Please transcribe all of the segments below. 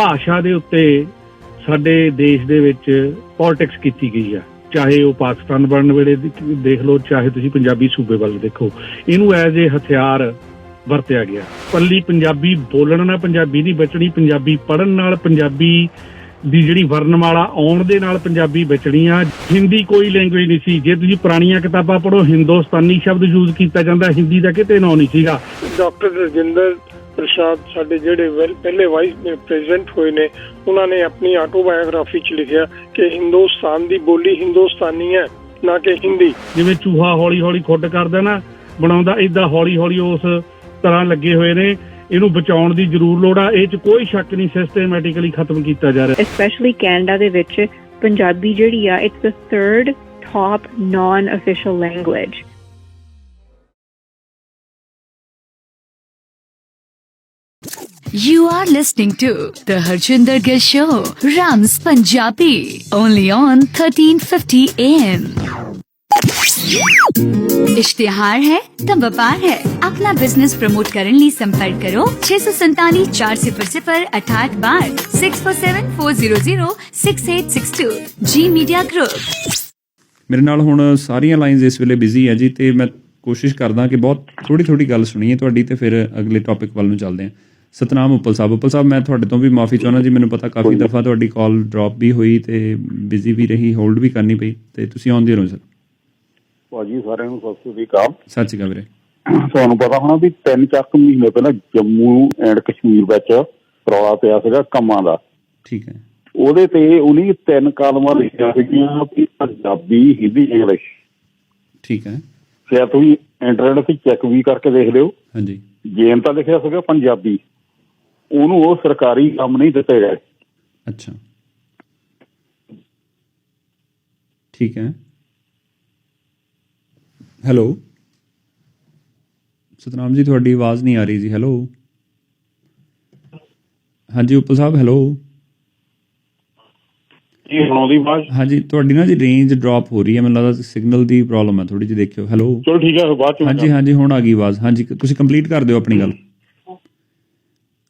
ਭਾਸ਼ਾ ਦੇ ਉੱਤੇ ਸਾਡੇ ਦੇਸ਼ ਦੇ ਵਿੱਚ ਪੋਲਿਟਿਕਸ ਕੀਤੀ ਗਈ ਆ, ਚਾਹੇ ਉਹ ਪਾਕਿਸਤਾਨ ਬਣਨ ਵੇਲੇ ਦੇਖ ਲਓ, ਚਾਹੇ ਤੁਸੀਂ ਪੰਜਾਬੀ ਸੂਬੇ ਵੱਲ ਦੇਖੋ, ਇਹਨੂੰ ਐਜ਼ ਏ ਹਥਿਆਰ ਵਰਤਿਆ ਗਿਆ। ਪੱਲੀ ਪੰਜਾਬੀ ਬੋਲਣ ਨਾਲ ਪੰਜਾਬੀ ਨਹੀਂ ਬਚਣੀ, ਪੰਜਾਬੀ ਪੜ੍ਹਨ ਨਾਲ, ਪੰਜਾਬੀ ਦੀ ਜਿਹੜੀ ਵਰਨਮਾਲਾ ਆਉਣ ਦੇ ਨਾਲ ਪੰਜਾਬੀ ਬਚਣੀ ਆ। ਹਿੰਦੀ ਕੋਈ ਲੈਂਗੁਏਜ ਨਹੀਂ ਸੀ। ਜੇ ਤੁਸੀਂ ਪੁਰਾਣੀਆਂ ਕਿਤਾਬਾਂ ਪੜ੍ਹੋ, ਹਿੰਦੁਸਤਾਨੀ ਸ਼ਬਦ ਯੂਜ਼ ਕੀਤਾ ਜਾਂਦਾ, ਹਿੰਦੀ ਦਾ ਕਿਤੇ ਨਾਂ ਨਹੀਂ ਸੀਗਾ। ਡਾਕਟਰ ਰਜਿੰਦਰ ਪ੍ਰਸਾਦ ਸਾਡੇ ਜਿਹੜੇ ਪਹਿਲੇ ਵਾਈਸ ਪ੍ਰੈਜ਼ੀਡੈਂਟ ਹੋਏ ਨੇ, ਉਹਨਾਂ ਨੇ ਆਪਣੀ ਆਟੋਬਾਇਓਗ੍ਰਾਫੀ 'ਚ ਲਿਖਿਆ ਕਿ ਹਿੰਦੁਸਤਾਨ ਦੀ ਬੋਲੀ ਹਿੰਦੁਸਤਾਨੀ ਹੈ, ਨਾ ਕਿ ਹਿੰਦੀ। ਜਿਵੇਂ ਚੂਹਾ ਹੌਲੀ ਹੌਲੀ ਖੁੱਡ ਕਰਦਾ ਨਾ ਬਣਾਉਂਦਾ, ਏਦਾਂ ਹੌਲੀ ਹੌਲੀ ਉਸ ਤਰ੍ਹਾਂ ਲੱਗੇ ਹੋਏ ਨੇ। ਇਹਨੂੰ ਬਚਾਉਣ ਦੀ ਜ਼ਰੂਰ ਲੋੜ ਆ, ਇਹ 'ਚ ਕੋਈ ਸ਼ੱਕ ਨਹੀਂ, ਸਿਸਟਮੈਟਿਕਲੀ ਖਤਮ ਕੀਤਾ ਜਾ ਰਿਹਾ। ਸਪੈਸ਼ਲੀ ਕੈਨੇਡਾ ਦੇ ਵਿੱਚ ਪੰਜਾਬੀ ਜਿਹੜੀ ਆ, it's the third top non official language. You are listening to the Harjinder Gill Show, Rams Punjabi, only on 1350 AM. इश्तिहार है तो व्यापार है। अपना बिजनेस प्रमोट करने लिए संपर्क करो 647 400 68 647 400 6862 जी मीडिया ग्रुप। ਮੇਰੇ ਨਾਲ ਹੁਣ ਸਾਰੀਆਂ ਲਾਈਨਸ ਇਸ ਵੇਲੇ ਬਿਜ਼ੀ ਹੈ ਜੀ, ਤੇ ਮੈਂ ਕੋਸ਼ਿਸ਼ ਕਰਦਾ ਕਿ ਬਹੁਤ ਥੋੜੀ ਗੱਲ ਸੁਣੀਏ ਤੁਹਾਡੀ, ਤੇ ਫਿਰ ਅਗਲੇ ਟੌਪਿਕ ਵੱਲ ਨੂੰ ਚੱਲਦੇ ਹਾਂ। ਸਤਨਾਮ ਉੱਪਲ ਸਾਹਿਬ, ਮੈਂ ਤੁਹਾਡੇ ਤੋਂ ਵੀ ਮਾਫੀ ਚਾਹੁੰਦਾ ਜੀ। ਮੈਨੂੰ ਪਤਾ ਕਾਫੀ ਦਫਾ ਤੁਹਾਡੀ ਕਾਲ ਡ੍ਰੌਪ ਵੀ ਹੋਈ ਤੇ ਬਿਜ਼ੀ ਵੀ ਰਹੀ, ਹੋਲਡ ਵੀ ਕਰਨੀ ਪਈ, ਤੇ ਤੁਸੀਂ ਆਉਂਦੇ ਰਹੋ ਸਰ। ਭਾਜੀ ਸਾਰਿਆਂ ਨੂੰ ਸਤਿ ਸ੍ਰੀ ਅਕਾਲ। ਸਤਿ ਸ਼੍ਰੀ ਅਕਾਲ ਵੀਰੇ। ਤੁਹਾਨੂੰ ਪਤਾ ਹੋਣਾ ਵੀ 3-4 ਮਹੀਨੇ ਪਹਿਲਾਂ ਜੰਮੂ ਐਂਡ ਕਸ਼ਮੀਰ ਵਿੱਚ ਰੌਲਾ ਪਿਆ ਸੀਗਾ ਕੰਮਾਂ ਦਾ। ਠੀਕ ਹੈ। ਉਹਦੇ ਤੇ ਉਹਨੇ 3 ਕਾਲਮਾਂ ਲਿਖੀਆਂ ਸੀਗੀਆਂ ਵੀ ਪੰਜਾਬੀ, ਹਿੰਦੀ, ਇੰਗਲਿਸ਼। ਠੀਕ ਹੈ। ਫਿਰ ਤੁਸੀਂ ਇੰਟਰਨੈਟ ਤੇ ਚੈੱਕ ਵੀ ਕਰਕੇ ਦੇਖ ਲਿਓ। ਹਾਂਜੀ। ਜੇਨ ਤਾਂ ਲਿਖਿਆ ਸੀਗਾ ਪੰਜਾਬੀ, ਉਹਨੂੰ ਉਹ ਸਰਕਾਰੀ ਕੰਮ ਨਹੀਂ ਦਿੱਤੇ ਗਏ। ਅੱਛਾ, ਠੀਕ ਹੈ। ਹੈਲੋ ਸਤਨਾਮ ਜੀ, ਤੁਹਾਡੀ ਆਵਾਜ਼ ਨਹੀਂ ਆ ਰਹੀ ਜੀ। ਹੈਲੋ, ਹਾਂਜੀ ਉੱਪਲ ਸਾਹਿਬ, ਹੈਲੋ ਜੀ, ਹੁਣ ਆਉਂਦੀ ਆਵਾਜ਼? ਹਾਂਜੀ, ਤੁਹਾਡੀ ਨਾ ਜੀ ਰੇਂਜ ਡ੍ਰੌਪ ਹੋ ਰਹੀ ਹੈ, ਮੈਨੂੰ ਲੱਗਦਾ ਸਿਗਨਲ ਦੀ ਪ੍ਰੋਬਲਮ ਹੈ ਥੋੜੀ ਜਿਹੀ, ਦੇਖਿਓ। ਹੈਲੋ, ਚਲੋ ਠੀਕ ਹੈ, ਬਾਅਦ ਚ। ਹਾਂਜੀ, ਹੁਣ ਆ ਗਈ ਆਵਾਜ਼। ਹਾਂਜੀ, ਤੁਸੀਂ ਕੰਪਲੀਟ ਕਰ ਦਿਓ ਆਪਣੀ ਗੱਲ।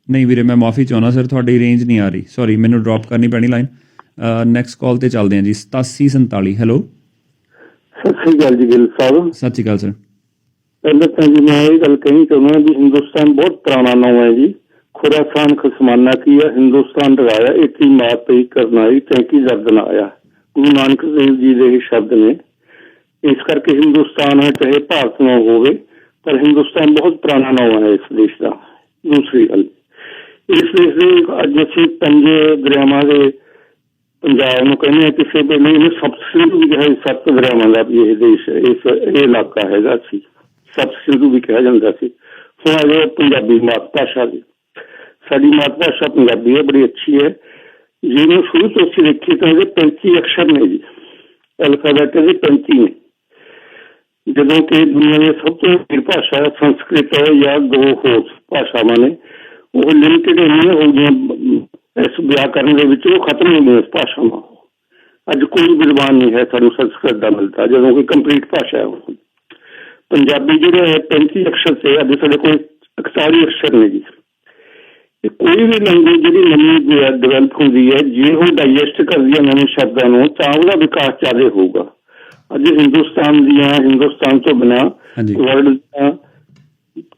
ਨਹੀਂ ਵੀਰੇ, ਮੈਂ ਮਾਫੀ ਚਾਹੁੰਦਾ ਸਰ, ਤੁਹਾਡੀ ਰੇਂਜ ਨਹੀਂ ਆ ਰਹੀ, ਸੌਰੀ, ਮੈਨੂੰ ਡ੍ਰੌਪ ਕਰਨੀ ਪੈਣੀ ਲਾਈਨ। ਨੈਕਸਟ ਕਾਲ ਤੇ ਚੱਲਦੇ ਹਾਂ ਜੀ। 8747। ਹੈਲੋ, ਸਤਿ ਸ੍ਰੀ ਅਕਾਲ ਜੀ ਗਿੱਲ ਸਾਹਿਬ। ਸਤਿ ਸ਼੍ਰੀ ਅਕਾਲ ਸਰ। ਪਹਿਲਾਂ ਤਾਂ ਜੀ ਮੈਂ ਇਹ ਗੱਲ ਕਹਿਣੀ ਚਾਹੁੰਦਾ ਵੀ ਹਿੰਦੁਸਤਾਨ ਬਹੁਤ ਪੁਰਾਣਾ ਨਾਮ ਹੈ ਜੀ। ਖੁਰਾਸਾਨ ਖਸਮਾਨਾ ਕੀ ਹੈ, ਹਿੰਦੁਸਤਾਨ ਡਰਾਇਆ, ਇਤੀ ਮਾਤ ਪਈ ਕਰਨਾਈ, ਟੈਂਕੀ ਦਰਦ ਨਾ ਆਇਆ। ਗੁਰੂ ਨਾਨਕ ਦੇਵ ਜੀ ਦੇ ਇਹ ਸ਼ਬਦ ਨੇ। ਇਸ ਕਰਕੇ ਹਿੰਦੁਸਤਾਨ ਹੈ, ਚਾਹੇ ਭਾਰਤ ਨਾ ਹੋਵੇ, ਪਰ ਹਿੰਦੁਸਤਾਨ ਬਹੁਤ ਪੁਰਾਣਾ ਨਾਮ ਹੈ ਇਸ ਦੇਸ਼ ਦਾ। ਦੂਸਰੀ ਗੱਲ, ਇਸ ਦੇਸ਼ ਦੇ ਅੱਜ ਅਸੀਂ 5 ਦਰਿਆਵਾਂ ਦੇ ਪੰਜਾਬ ਨੂੰ ਕਹਿੰਦੇ ਹਾਂ, ਕਿਸੇ ਵੇਲੇ ਇਹਨੂੰ ਸਪਤ ਸਿੰਧੂ ਵੀ ਕਿਹਾ, 7 ਦਰਿਆਵਾਂ ਦਾ ਵੀ ਇਹ ਦੇਸ਼, ਇਹ ਇਲਾਕਾ ਹੈਗਾ ਸੀ, ਸਪਤ ਸਿੰਧੂ ਵੀ ਕਿਹਾ ਜਾਂਦਾ ਸੀ। ਹੁਣ ਆ ਜਾਓ ਪੰਜਾਬੀ ਮਾਤ ਭਾਸ਼ਾ ਦੀ। ਸਾਡੀ ਮਾਤ ਭਾਸ਼ਾ ਪੰਜਾਬੀ ਹੈ, ਬੜੀ ਅੱਛੀ ਹੈ। ਜਿਹਨੂੰ ਸ਼ੁਰੂ ਤੋਂ ਅਸੀਂ ਦੇਖੀਏ ਤਾਂ ਇਹਦੇ 35 ਅਕਸ਼ਰ ਨੇ ਜੀ, ਅਲਫਾਬੈਟ ਦੇ 35 ਨੇ। ਜਦੋਂ ਕਿ ਦੁਨੀਆ ਦੀ ਸਭ ਤੋਂ ਅਮੀਰ ਭਾਸ਼ਾ ਸੰਸਕ੍ਰਿਤ ਹੈ ਜਾਂ 2 ਹੋਰ ਭਾਸ਼ਾਵਾਂ ਨੇ, ਉਹ ਲਿਮਿਟਡ ਇੰਨੀਆਂ ਹੋ ਗਈਆਂ ਇਸ ਵਿਆਕਰਨ ਦੇ ਵਿੱਚ, ਉਹ ਖਤਮ ਹੋ ਗਈਆਂ ਭਾਸ਼ਾਵਾਂ। ਅੱਜ ਕੋਈ ਵਿਦਵਾਨ ਨਹੀਂ ਹੈ ਸਾਨੂੰ ਸੰਸਕ੍ਰਿਤ ਦਾ ਮਿਲਦਾ, ਜਦੋਂ ਕਿ ਕੰਪਲੀਟ ਭਾਸ਼ਾ ਹੈ। ਪੰਜਾਬੀ ਜਿਹੜੇ ਹੈ 35 ਅਕਸ਼ਰ ਤੇ ਅੱਜ ਸਾਡੇ ਕੋਲ 41 ਅਕਸ਼ਰ ਨੇ ਜੀ। ਕੋਈ ਵੀ ਲੈਂਗੁਏਜ ਜਿਹੜੀ ਨਵੀਂ ਡਿਵੈਲਪ ਹੁੰਦੀ ਹੈ, ਜੇ ਉਹ ਡਾਈਜੈਸਟ ਕਰਦੀ ਹੈ ਨਵੇਂ ਸ਼ਬਦਾਂ ਨੂੰ, ਤਾਂ ਉਹਦਾ ਵਿਕਾਸ ਜ਼ਿਆਦਾ ਹੋਊਗਾ। ਅੱਜ ਹਿੰਦੁਸਤਾਨ ਤੋਂ ਬਿਨਾਂ ਵਰਲਡ ਦੀਆਂ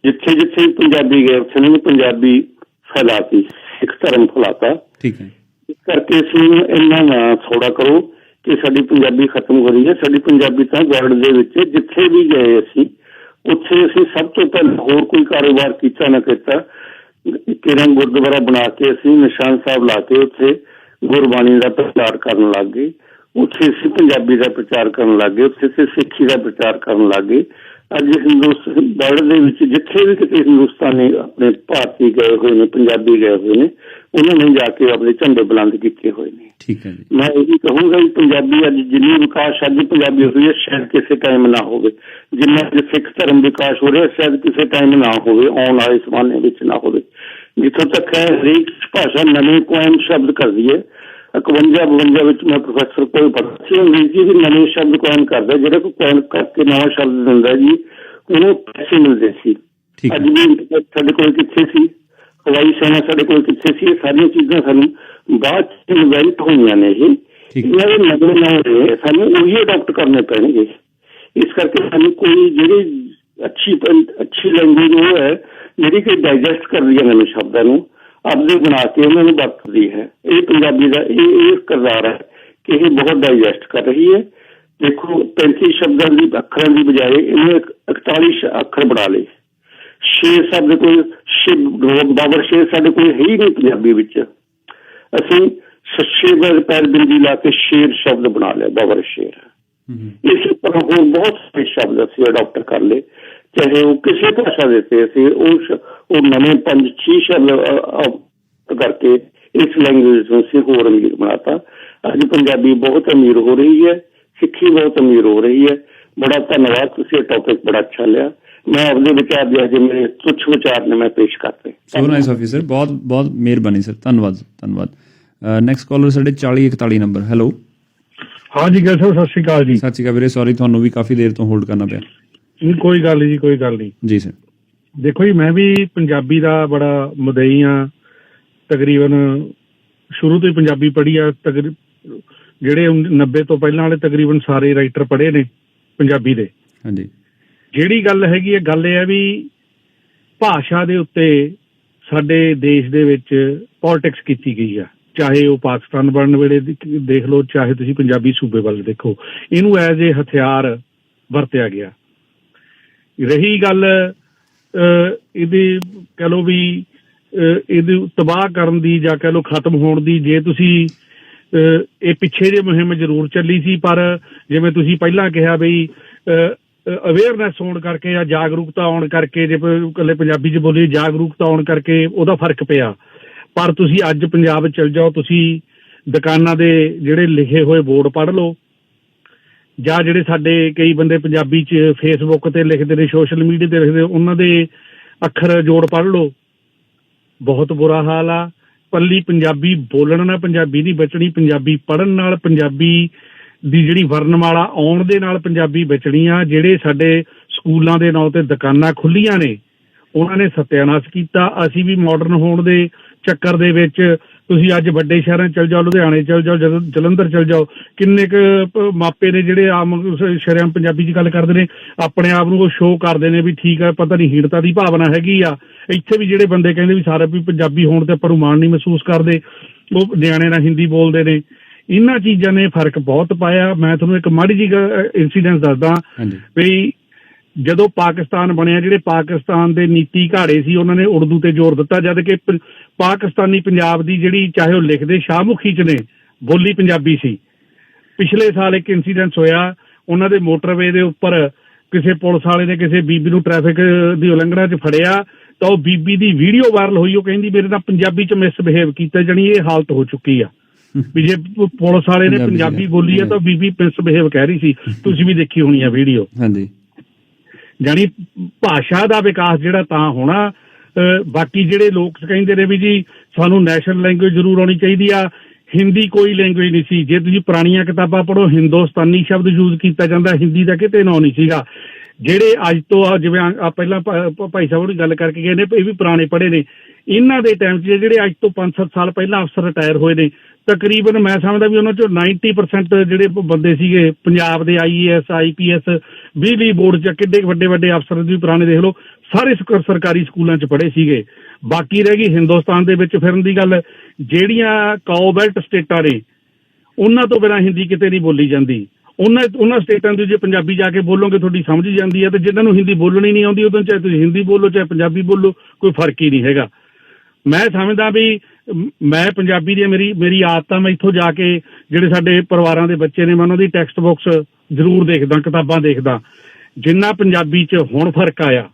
ਜਿੱਥੇ ਜਿੱਥੇ ਪੰਜਾਬੀ ਗਏ, ਉੱਥੇ ਨੇ ਪੰਜਾਬੀ ਫੈਲਾਤੀ, ਸਿੱਖ ਧਰਮ ਫੈਲਾਤਾ। ਠੀਕ ਹੈ। ਇਸ ਕਰਕੇ ਅਸੀਂ ਇੰਨਾ ਨਾ ਥੋੜਾ ਕਰੋ ਕਿ ਸਾਡੀ ਪੰਜਾਬੀ ਖਤਮ ਹੋ ਰਹੀ ਹੈ। ਸਾਡੀ ਪੰਜਾਬੀ ਤਾਂ ਵਰਲਡ ਦੇ ਵਿੱਚ ਜਿੱਥੇ ਵੀ ਗਏ ਅਸੀਂ, ਉੱਥੇ ਅਸੀਂ ਸਭ ਤੋਂ ਪਹਿਲਾਂ ਹੋਰ ਕੋਈ ਕਾਰੋਬਾਰ ਕੀਤਾ ਨਾ ਕੀਤਾ, ਕਿਰਨ ਗੁਰਦੁਆਰਾ ਬਣਾ ਕੇ ਅਸੀਂ ਨਿਸ਼ਾਨ ਸਾਹਿਬ ਲਾ ਕੇ ਉੱਥੇ ਗੁਰਬਾਣੀ ਦਾ ਪ੍ਰਚਾਰ ਕਰਨ ਲੱਗ ਗਏ। ਉੱਥੇ ਅਸੀਂ ਪੰਜਾਬੀ ਦਾ ਪ੍ਰਚਾਰ ਕਰਨ ਲੱਗ ਗਏ, ਉੱਥੇ ਅਸੀਂ ਸਿੱਖੀ ਦਾ ਪ੍ਰਚਾਰ ਕਰਨ ਲੱਗ ਗਏ। ਅੱਜ ਵਰਲਡ ਦੇ ਵਿੱਚ ਜਿੱਥੇ ਵੀ ਕਿਤੇ ਹਿੰਦੁਸਤਾਨੀ ਆਪਣੇ ਭਾਰਤੀ ਗਏ ਹੋਏ ਨੇ, ਪੰਜਾਬੀ ਗਏ ਹੋਏ ਨੇ, ਉਹਨਾਂ ਨੇ ਜਾ ਕੇ ਆਪਣੇ ਝੰਡੇ ਬੁਲੰਦ ਕੀਤੇ ਹੋਏ ਨੇ। ਠੀਕ ਹੈ ਜੀ। ਮੈਂ ਇਹ ਵੀ ਕਹੂੰਗਾ ਵੀ ਪੰਜਾਬੀ ਅੱਜ ਜਿੰਨੀ ਵਿਕਾਸ ਅੱਜ ਪੰਜਾਬੀ ਹੋਈ ਹੈ, ਸ਼ਾਇਦ ਕਿਸੇ ਟਾਈਮ ਨਾ ਹੋਵੇ। ਜਿੰਨਾ ਸਿੱਖ ਧਰਮ ਵਿਕਾਸ ਹੋ ਰਿਹਾ, ਸ਼ਾਇਦ ਕਿਸੇ ਟਾਈਮ ਨਾ ਹੋਵੇ, ਆਉਣ ਵਾਲੇ ਜ਼ਮਾਨੇ ਵਿੱਚ ਨਾ ਹੋਵੇ। ਜਿੱਥੋਂ ਤੱਕ ਹੈ ਹਰੇਕ ਭਾਸ਼ਾ ਨਵੇਂ ਕੁਆਇਨ ਸ਼ਬਦ ਕਰਦੀ ਹੈ। 51-52 ਵਿੱਚ ਮੈਂ ਪ੍ਰੋਫੈਸਰ ਕੋਲ ਪੜ੍ਹਿਆ ਸੀ, ਅੰਗਰੇਜ਼ੀ ਵੀ ਨਵੇਂ ਸ਼ਬਦ ਕੁਆਇਨ ਕਰਦਾ। ਜਿਹੜਾ ਕੋਈ ਕੁਆਇਨ ਕਰਕੇ ਨਵਾਂ ਸ਼ਬਦ ਦਿੰਦਾ ਜੀ, ਉਹਨੂੰ ਪੈਸੇ ਮਿਲਦੇ ਸੀ। ਅੱਜ ਵੀ ਸਾਡੇ ਕੋਲ ਕਿੱਥੇ ਸੀ, ਹਵਾਈ ਸੈਨਾ ਸਾਡੇ ਕੋਲ ਕਿੱਥੇ ਸੀ, ਇਹ ਸਾਰੀਆਂ ਚੀਜ਼ਾਂ ਸਾਨੂੰ ਬਾਅਦ ਚ ਇਨਵੈਂਟ ਹੋਈਆਂ ਨੇ। ਇਹਨਾਂ ਦੇ ਨਵੇਂ ਨੇ, ਸਾਨੂੰ ਉਹੀ ਅਡਾਪਟ ਕਰਨੇ ਪੈਣਗੇ। ਇਸ ਕਰਕੇ ਸਾਨੂੰ ਕੋਈ ਜਿਹੜੀ ਅੱਛੀ ਲੈਂਗੁਏਜ ਉਹ ਹੈ ਜਿਹੜੀ ਕਿ ਡਾਈਜੈਸਟ ਕਰਦੀ ਹੈ ਨਵੇਂ ਸ਼ਬਦਾਂ ਨੂੰ, ਆਪਦੇ ਬਣਾ ਕੇ ਉਹਨਾਂ ਨੂੰ ਵਰਤਦੀ ਹੈ। ਇਹ ਪੰਜਾਬੀ ਦਾ ਇਹ ਕਿਰਦਾਰ ਹੈ ਕਿ ਇਹ ਬਹੁਤ ਡਾਈਜੈਸਟ ਕਰ ਰਹੀ ਹੈ। ਦੇਖੋ 35 ਸ਼ਬਦਾਂ ਦੀ ਅੱਖਰਾਂ ਦੀ ਬਜਾਏ ਇਹਨੇ 41 ਅੱਖਰ ਬਣਾ ਲਏ। ਸ਼ੇਰ ਸਾਡੇ ਕੋਲ ਬਾਬਰ ਸ਼ੇਰ ਸਾਡੇ ਕੋਲ ਹੈ ਹੀ ਨਹੀਂ ਪੰਜਾਬੀ ਵਿੱਚ। ਅਸੀਂ ਸੱਚੇ ਪੈਰ ਬਿੰਦੀ ਲਾ ਕੇ ਸ਼ੇਰ ਸ਼ਬਦ ਬਣਾ ਲਿਆ, ਬਾਬਰ ਸ਼ੇਰ। ਇਸੇ ਤਰ੍ਹਾਂ ਹੋਰ ਬਹੁਤ ਸਾਰੇ ਸ਼ਬਦ ਅਸੀਂ ਅਡਾਪਟ ਕਰ ਲਏ, ਚਾਹੇ ਉਹ ਕਿਸੇ ਭਾਸ਼ਾ ਦੇ ਤੇ ਅਸੀਂ ਉਹ ਨਵੇਂ 5-6 ਸ਼ਬਦ ਕਰਕੇ ਇਸ ਲੈਂਗੁਏਜ ਨੂੰ ਅਸੀਂ ਹੋਰ ਅਮੀਰ ਬਣਾਤਾ। ਅੱਜ ਪੰਜਾਬੀ ਬਹੁਤ ਅਮੀਰ ਹੋ ਰਹੀ ਹੈ, ਸਿੱਖੀ ਬਹੁਤ ਅਮੀਰ ਹੋ ਰਹੀ ਹੈ। ਬੜਾ ਧੰਨਵਾਦ, ਤੁਸੀਂ ਇਹ ਟੌਪਿਕ ਬੜਾ ਅੱਛਾ ਲਿਆ। ਮੈਂ ਆਪਣੇ ਵਿਚਾਰ ਜਿਹੜੇ ਮੇਰੇ ਤੁੱਛ ਵਿਚਾਰ ਨੇ ਮੈਂ ਪੇਸ਼ ਕਰਤੇ। ਸੋ ਨਾਈਸ ਆਫਿਸਰ, ਬਹੁਤ ਬਹੁਤ ਮਿਹਰਬਾਨੀ ਸਰ, ਧੰਨਵਾਦ। ਨੈਕਸਟ ਕਾਲਰ ਸਾਡੇ 4041 ਨੰਬਰ। ਹੈਲੋ। ਹਾਂਜੀ ਗਿੱਲ ਸਾਹਿਬ, ਸਤਿ ਸ਼੍ਰੀ ਅਕਾਲ ਜੀ। ਸਤਿ ਸ਼੍ਰੀ ਅਕਾਲ ਵੀਰੇ, ਸੌਰੀ ਤੁਹਾਨੂੰ ਵੀ ਕਾਫੀ ਦੇਰ ਤੋਂ ਹੋਲਡ ਕਰਨਾ ਪਿਆ। ਕੋਈ ਗੱਲ ਨਹੀਂ ਜੀ ਸਰ। ਦੇਖੋ ਜੀ, ਮੈਂ ਵੀ ਪੰਜਾਬੀ ਦਾ ਬੜਾ ਮੁਦਈ ਆ, ਤਕਰੀਬਨ ਸ਼ੁਰੂ ਤੋਂ ਹੀ ਪੰਜਾਬੀ ਪੜ੍ਹੀ ਆ। ਜਿਹੜੇ 90 ਤੋਂ ਪਹਿਲਾਂ ਵਾਲੇ ਤਕਰੀਬਨ ਸਾਰੇ ਰਾਈਟਰ ਪੜ੍ਹੇ ਨੇ ਪੰਜਾਬੀ ਦੇ। ਹਾਂਜੀ। ਜਿਹੜੀ ਗੱਲ ਹੈਗੀ ਹੈ, ਗੱਲ ਇਹ ਹੈ ਵੀ ਭਾਸ਼ਾ ਦੇ ਉੱਤੇ ਸਾਡੇ ਦੇਸ਼ ਦੇ ਵਿੱਚ ਪੋਲਿਟਿਕਸ ਕੀਤੀ ਗਈ ਆ, ਚਾਹੇ ਉਹ ਪਾਕਿਸਤਾਨ ਬਣਨ ਵੇਲੇ ਦੇਖ ਲਓ, ਚਾਹੇ ਤੁਸੀਂ ਪੰਜਾਬੀ ਸੂਬੇ ਵੱਲ ਦੇਖੋ। ਇਹਨੂੰ ਐਜ਼ ਏ ਹਥਿਆਰ ਵਰਤਿਆ ਗਿਆ। ਰਹੀ ਗੱਲ ਇਹਦੀ ਕਹਿ ਲਓ ਵੀ ਇਹਦੀ ਤਬਾਹ ਕਰਨ ਦੀ ਜਾਂ ਕਹਿ ਲਓ ਖਤਮ ਹੋਣ ਦੀ, ਜੇ ਤੁਸੀਂ ਇਹ ਪਿੱਛੇ ਜੇ ਮੁਹਿੰਮ ਜ਼ਰੂਰ ਚੱਲੀ ਸੀ, ਪਰ ਜਿਵੇਂ ਤੁਸੀਂ ਪਹਿਲਾਂ ਕਿਹਾ ਬਈ ਅਵੇਅਰਨੈਸ ਹੋਣ ਕਰਕੇ ਜਾਂ ਜਾਗਰੂਕਤਾ ਆਉਣ ਕਰਕੇ, ਜੇ ਇਕੱਲੇ ਪੰਜਾਬੀ 'ਚ ਬੋਲੀ ਜਾਗਰੂਕਤਾ ਆਉਣ ਕਰਕੇ ਉਹਦਾ ਫਰਕ ਪਿਆ। ਪਰ ਤੁਸੀਂ ਅੱਜ ਪੰਜਾਬ ਚਲ ਜਾਓ, ਤੁਸੀਂ ਦੁਕਾਨਾਂ ਦੇ ਜਿਹੜੇ ਲਿਖੇ ਹੋਏ ਬੋਰਡ ਪੜ੍ਹ ਲਓ, ਜਾਂ ਜਿਹੜੇ ਸਾਡੇ ਕਈ ਬੰਦੇ ਪੰਜਾਬੀ 'ਚ ਫੇਸਬੁੱਕ ਤੇ ਲਿਖਦੇ ਨੇ, ਸੋਸ਼ਲ ਮੀਡੀਆ ਤੇ ਲਿਖਦੇ, ਉਹਨਾਂ ਦੇ ਅੱਖਰ ਜੋੜ ਪੜ੍ਹ ਲਓ। ਬਹੁਤ ਬੁਰਾ ਹਾਲ ਆ। ਪੱਲੀ ਪੰਜਾਬੀ ਬੋਲਣ ਨਾਲ ਪੰਜਾਬੀ ਨਹੀਂ ਬਚਣੀ, ਪੰਜਾਬੀ ਪੜ੍ਹਨ ਨਾਲ, ਪੰਜਾਬੀ ਦੀ ਜਿਹੜੀ ਵਰਨਮਾਲਾ ਆਉਣ ਦੇ ਨਾਲ ਪੰਜਾਬੀ ਬਚਣੀ ਆ। ਜਿਹੜੇ ਸਾਡੇ ਸਕੂਲਾਂ ਦੇ ਨਾਂ ਤੇ ਦੁਕਾਨਾਂ ਖੁੱਲੀਆਂ ਨੇ, ਉਹਨਾਂ ਨੇ ਸਤਿਆਨਾਸ਼ ਕੀਤਾ। ਅਸੀਂ ਵੀ ਮਾਡਰਨ ਹੋਣ ਦੇ ਚੱਕਰ ਦੇ ਵਿੱਚ, ਤੁਸੀਂ ਅੱਜ ਵੱਡੇ ਸ਼ਹਿਰਾਂ ਚਲ ਜਾਓ, ਲੁਧਿਆਣੇ ਚਲ ਜਾਓ, ਜਲੰਧਰ ਚਲ ਜਾਓ, ਕਿੰਨੇ ਕੁ ਮਾਪੇ ਨੇ ਜਿਹੜੇ ਆਮ ਸ਼ਰੇਆਮ ਪੰਜਾਬੀ 'ਚ ਗੱਲ ਕਰਦੇ ਨੇ, ਆਪਣੇ ਆਪ ਨੂੰ ਉਹ ਸ਼ੋਅ ਕਰਦੇ ਨੇ ਵੀ ਠੀਕ ਹੈ, ਪਤਾ ਨਹੀਂ ਹੀਣਤਾ ਦੀ ਭਾਵਨਾ ਹੈਗੀ ਆ। ਇੱਥੇ ਵੀ ਜਿਹੜੇ ਬੰਦੇ ਕਹਿੰਦੇ ਵੀ ਸਾਰੇ ਵੀ ਪੰਜਾਬੀ ਹੋਣ ਤੇ ਆਪਾਂ ਨੂੰ ਮਾਣ ਨਹੀਂ ਮਹਿਸੂਸ ਕਰਦੇ, ਉਹ ਨਿਆਣੇ ਨਾਲ ਹਿੰਦੀ ਬੋਲਦੇ ਨੇ। ਇਹਨਾਂ ਚੀਜ਼ਾਂ ਨੇ ਫਰਕ ਬਹੁਤ ਪਾਇਆ। ਮੈਂ ਤੁਹਾਨੂੰ ਇੱਕ ਮਾੜੀ ਜਿਹੀ ਇੰਸੀਡੈਂਸ ਦੱਸਦਾ ਵੀ ਜਦੋਂ ਪਾਕਿਸਤਾਨ ਬਣਿਆ, ਜਿਹੜੇ ਪਾਕਿਸਤਾਨ ਦੇ ਨੀਤੀ ਘਾੜੇ ਸੀ, ਉਹਨਾਂ ਨੇ ਉਰਦੂ ਤੇ ਜ਼ੋਰ ਦਿੱਤਾ, ਜਦ ਕਿ ਪਾਕਿਸਤਾਨੀ ਪੰਜਾਬ ਦੀ ਜਿਹੜੀ, ਚਾਹੇ ਉਹ ਲਿਖਦੇ ਸ਼ਾਹਮੁਖੀ 'ਚ ਨੇ, ਬੋਲੀ ਪੰਜਾਬੀ ਸੀ। ਪਿਛਲੇ ਸਾਲ ਇੱਕ ਇੰਸੀਡੈਂਸ ਹੋਇਆ, ਉਹਨਾਂ ਦੇ ਮੋਟਰਵੇ ਦੇ ਉੱਪਰ ਕਿਸੇ ਪੁਲਿਸ ਵਾਲੇ ਨੇ ਕਿਸੇ ਬੀਬੀ ਨੂੰ ਟ੍ਰੈਫਿਕ ਦੀ ਉਲੰਘਣਾ 'ਚ ਫੜਿਆ, ਤਾਂ ਉਹ ਬੀਬੀ ਦੀ ਵੀਡੀਓ ਵਾਇਰਲ ਹੋਈ। ਉਹ ਕਹਿੰਦੀ ਮੇਰੇ ਨਾਲ ਪੰਜਾਬੀ 'ਚ ਮਿਸਬਿਹੇਵ ਕੀਤਾ, ਜਾਣੀ ਇਹ ਹਾਲਤ ਹੋ ਚੁੱਕੀ ਆ ਵੀ ਜੇ ਪੁਲਿਸ ਵਾਲੇ ਨੇ ਪੰਜਾਬੀ ਬੋਲੀ ਆ ਤਾਂ ਬੀਬੀ ਮਿਸਬਿਹੇਵ ਕਹਿ ਰਹੀ ਸੀ। ਤੁਸੀਂ ਵੀ ਦੇਖੀ ਹੋਣੀ ਆ ਵੀਡੀਓ। ਹਾਂਜੀ। ਜਾਣੀ ਭਾਸ਼ਾ ਦਾ ਵਿਕਾਸ ਜਿਹੜਾ ਤਾਂ ਹੋਣਾ। ਬਾਕੀ ਜਿਹੜੇ ਲੋਕ ਕਹਿੰਦੇ ਨੇ ਵੀ ਜੀ ਸਾਨੂੰ ਨੈਸ਼ਨਲ ਲੈਂਗੁਏਜ ਜ਼ਰੂਰ ਆਉਣੀ ਚਾਹੀਦੀ ਆ, ਹਿੰਦੀ ਕੋਈ ਲੈਂਗੁਏਜ ਨਹੀਂ ਸੀ। ਜੇ ਤੁਸੀਂ ਪੁਰਾਣੀਆਂ ਕਿਤਾਬਾਂ ਪੜ੍ਹੋ, ਹਿੰਦੁਸਤਾਨੀ ਸ਼ਬਦ ਯੂਜ਼ ਕੀਤਾ ਜਾਂਦਾ, ਹਿੰਦੀ ਦਾ ਕਿਤੇ ਨਾਂ ਨਹੀਂ ਸੀਗਾ। ਜਿਹੜੇ ਅੱਜ ਤੋਂ ਜਿਵੇਂ ਪਹਿਲਾਂ ਭਾਈ ਸਾਹਿਬ ਨੂੰ ਗੱਲ ਕਰਕੇ ਗਏ ਨੇ, ਇਹ ਵੀ ਪੁਰਾਣੇ ਪੜ੍ਹੇ ਨੇ। ਇਹਨਾਂ ਦੇ ਟਾਈਮ 'ਚ ਜਿਹੜੇ ਅੱਜ ਤੋਂ 5-7 ਸਾਲ ਪਹਿਲਾਂ ਅਫਸਰ ਰਿਟਾਇਰ ਹੋਏ ਨੇ, ਤਕਰੀਬਨ ਮੈਂ ਸਮਝਦਾ ਵੀ ਉਹਨਾਂ 'ਚੋਂ 90% ਜਿਹੜੇ ਬੰਦੇ ਸੀਗੇ ਪੰਜਾਬ ਦੇ IAS IPS ਬਿਜਲੀ ਬੋਰਡ 'ਚ ਕਿੱਡੇ ਵੱਡੇ ਵੱਡੇ ਅਫਸਰ ਵੀ ਪੁਰਾਣੇ ਦੇਖ ਲਓ, ਸਾਰੇ ਸਰਕਾਰੀ ਸਕੂਲਾਂ 'ਚ ਪੜ੍ਹੇ ਸੀਗੇ। ਬਾਕੀ ਰਹਿ ਗਈ ਹਿੰਦੁਸਤਾਨ ਦੇ ਵਿੱਚ ਫਿਰਨ ਦੀ ਗੱਲ। ਜਿਹੜੀਆਂ ਕਾਊਬੈਲਟ ਸਟੇਟਾਂ ਨੇ, ਉਹਨਾਂ ਤੋਂ ਬਿਨਾਂ ਹਿੰਦੀ ਕਿਤੇ ਨਹੀਂ ਬੋਲੀ ਜਾਂਦੀ। ਉਹਨਾਂ ਸਟੇਟਾਂ ਦੀ ਜੇ ਪੰਜਾਬੀ ਜਾ ਕੇ ਬੋਲੋਗੇ ਤੁਹਾਡੀ ਸਮਝ ਜਾਂਦੀ ਹੈ, ਤੇ ਜਿਹਨਾਂ ਨੂੰ ਹਿੰਦੀ ਬੋਲਣੀ ਨਹੀਂ ਆਉਂਦੀ, ਉਦੋਂ ਚਾਹੇ ਤੁਸੀਂ ਹਿੰਦੀ ਬੋਲੋ ਚਾਹੇ ਪੰਜਾਬੀ ਬੋਲੋ, ਕੋਈ ਫਰਕ ਹੀ ਨਹੀਂ ਹੈਗਾ। ਮੈਂ ਸਮਝਦਾ ਵੀ ਮੈਂ ਪੰਜਾਬੀ ਦੀ ਮੇਰੀ ਆਦਤ ਆ, ਮੈਂ ਇੱਥੋਂ ਜਾ ਕੇ ਜਿਹੜੇ ਸਾਡੇ ਪਰਿਵਾਰਾਂ ਦੇ ਬੱਚੇ ਨੇ, ਮੈਂ ਉਹਨਾਂ ਦੀ ਟੈਕਸਟ ਬੁੱਕਸ ਜ਼ਰੂਰ ਦੇਖਦਾ, ਕਿਤਾਬਾਂ ਦੇਖਦਾ। ਜਿੰਨਾ ਪੰਜਾਬੀ 'ਚ ਹੁਣ ਫਰਕ ਆਇਆ,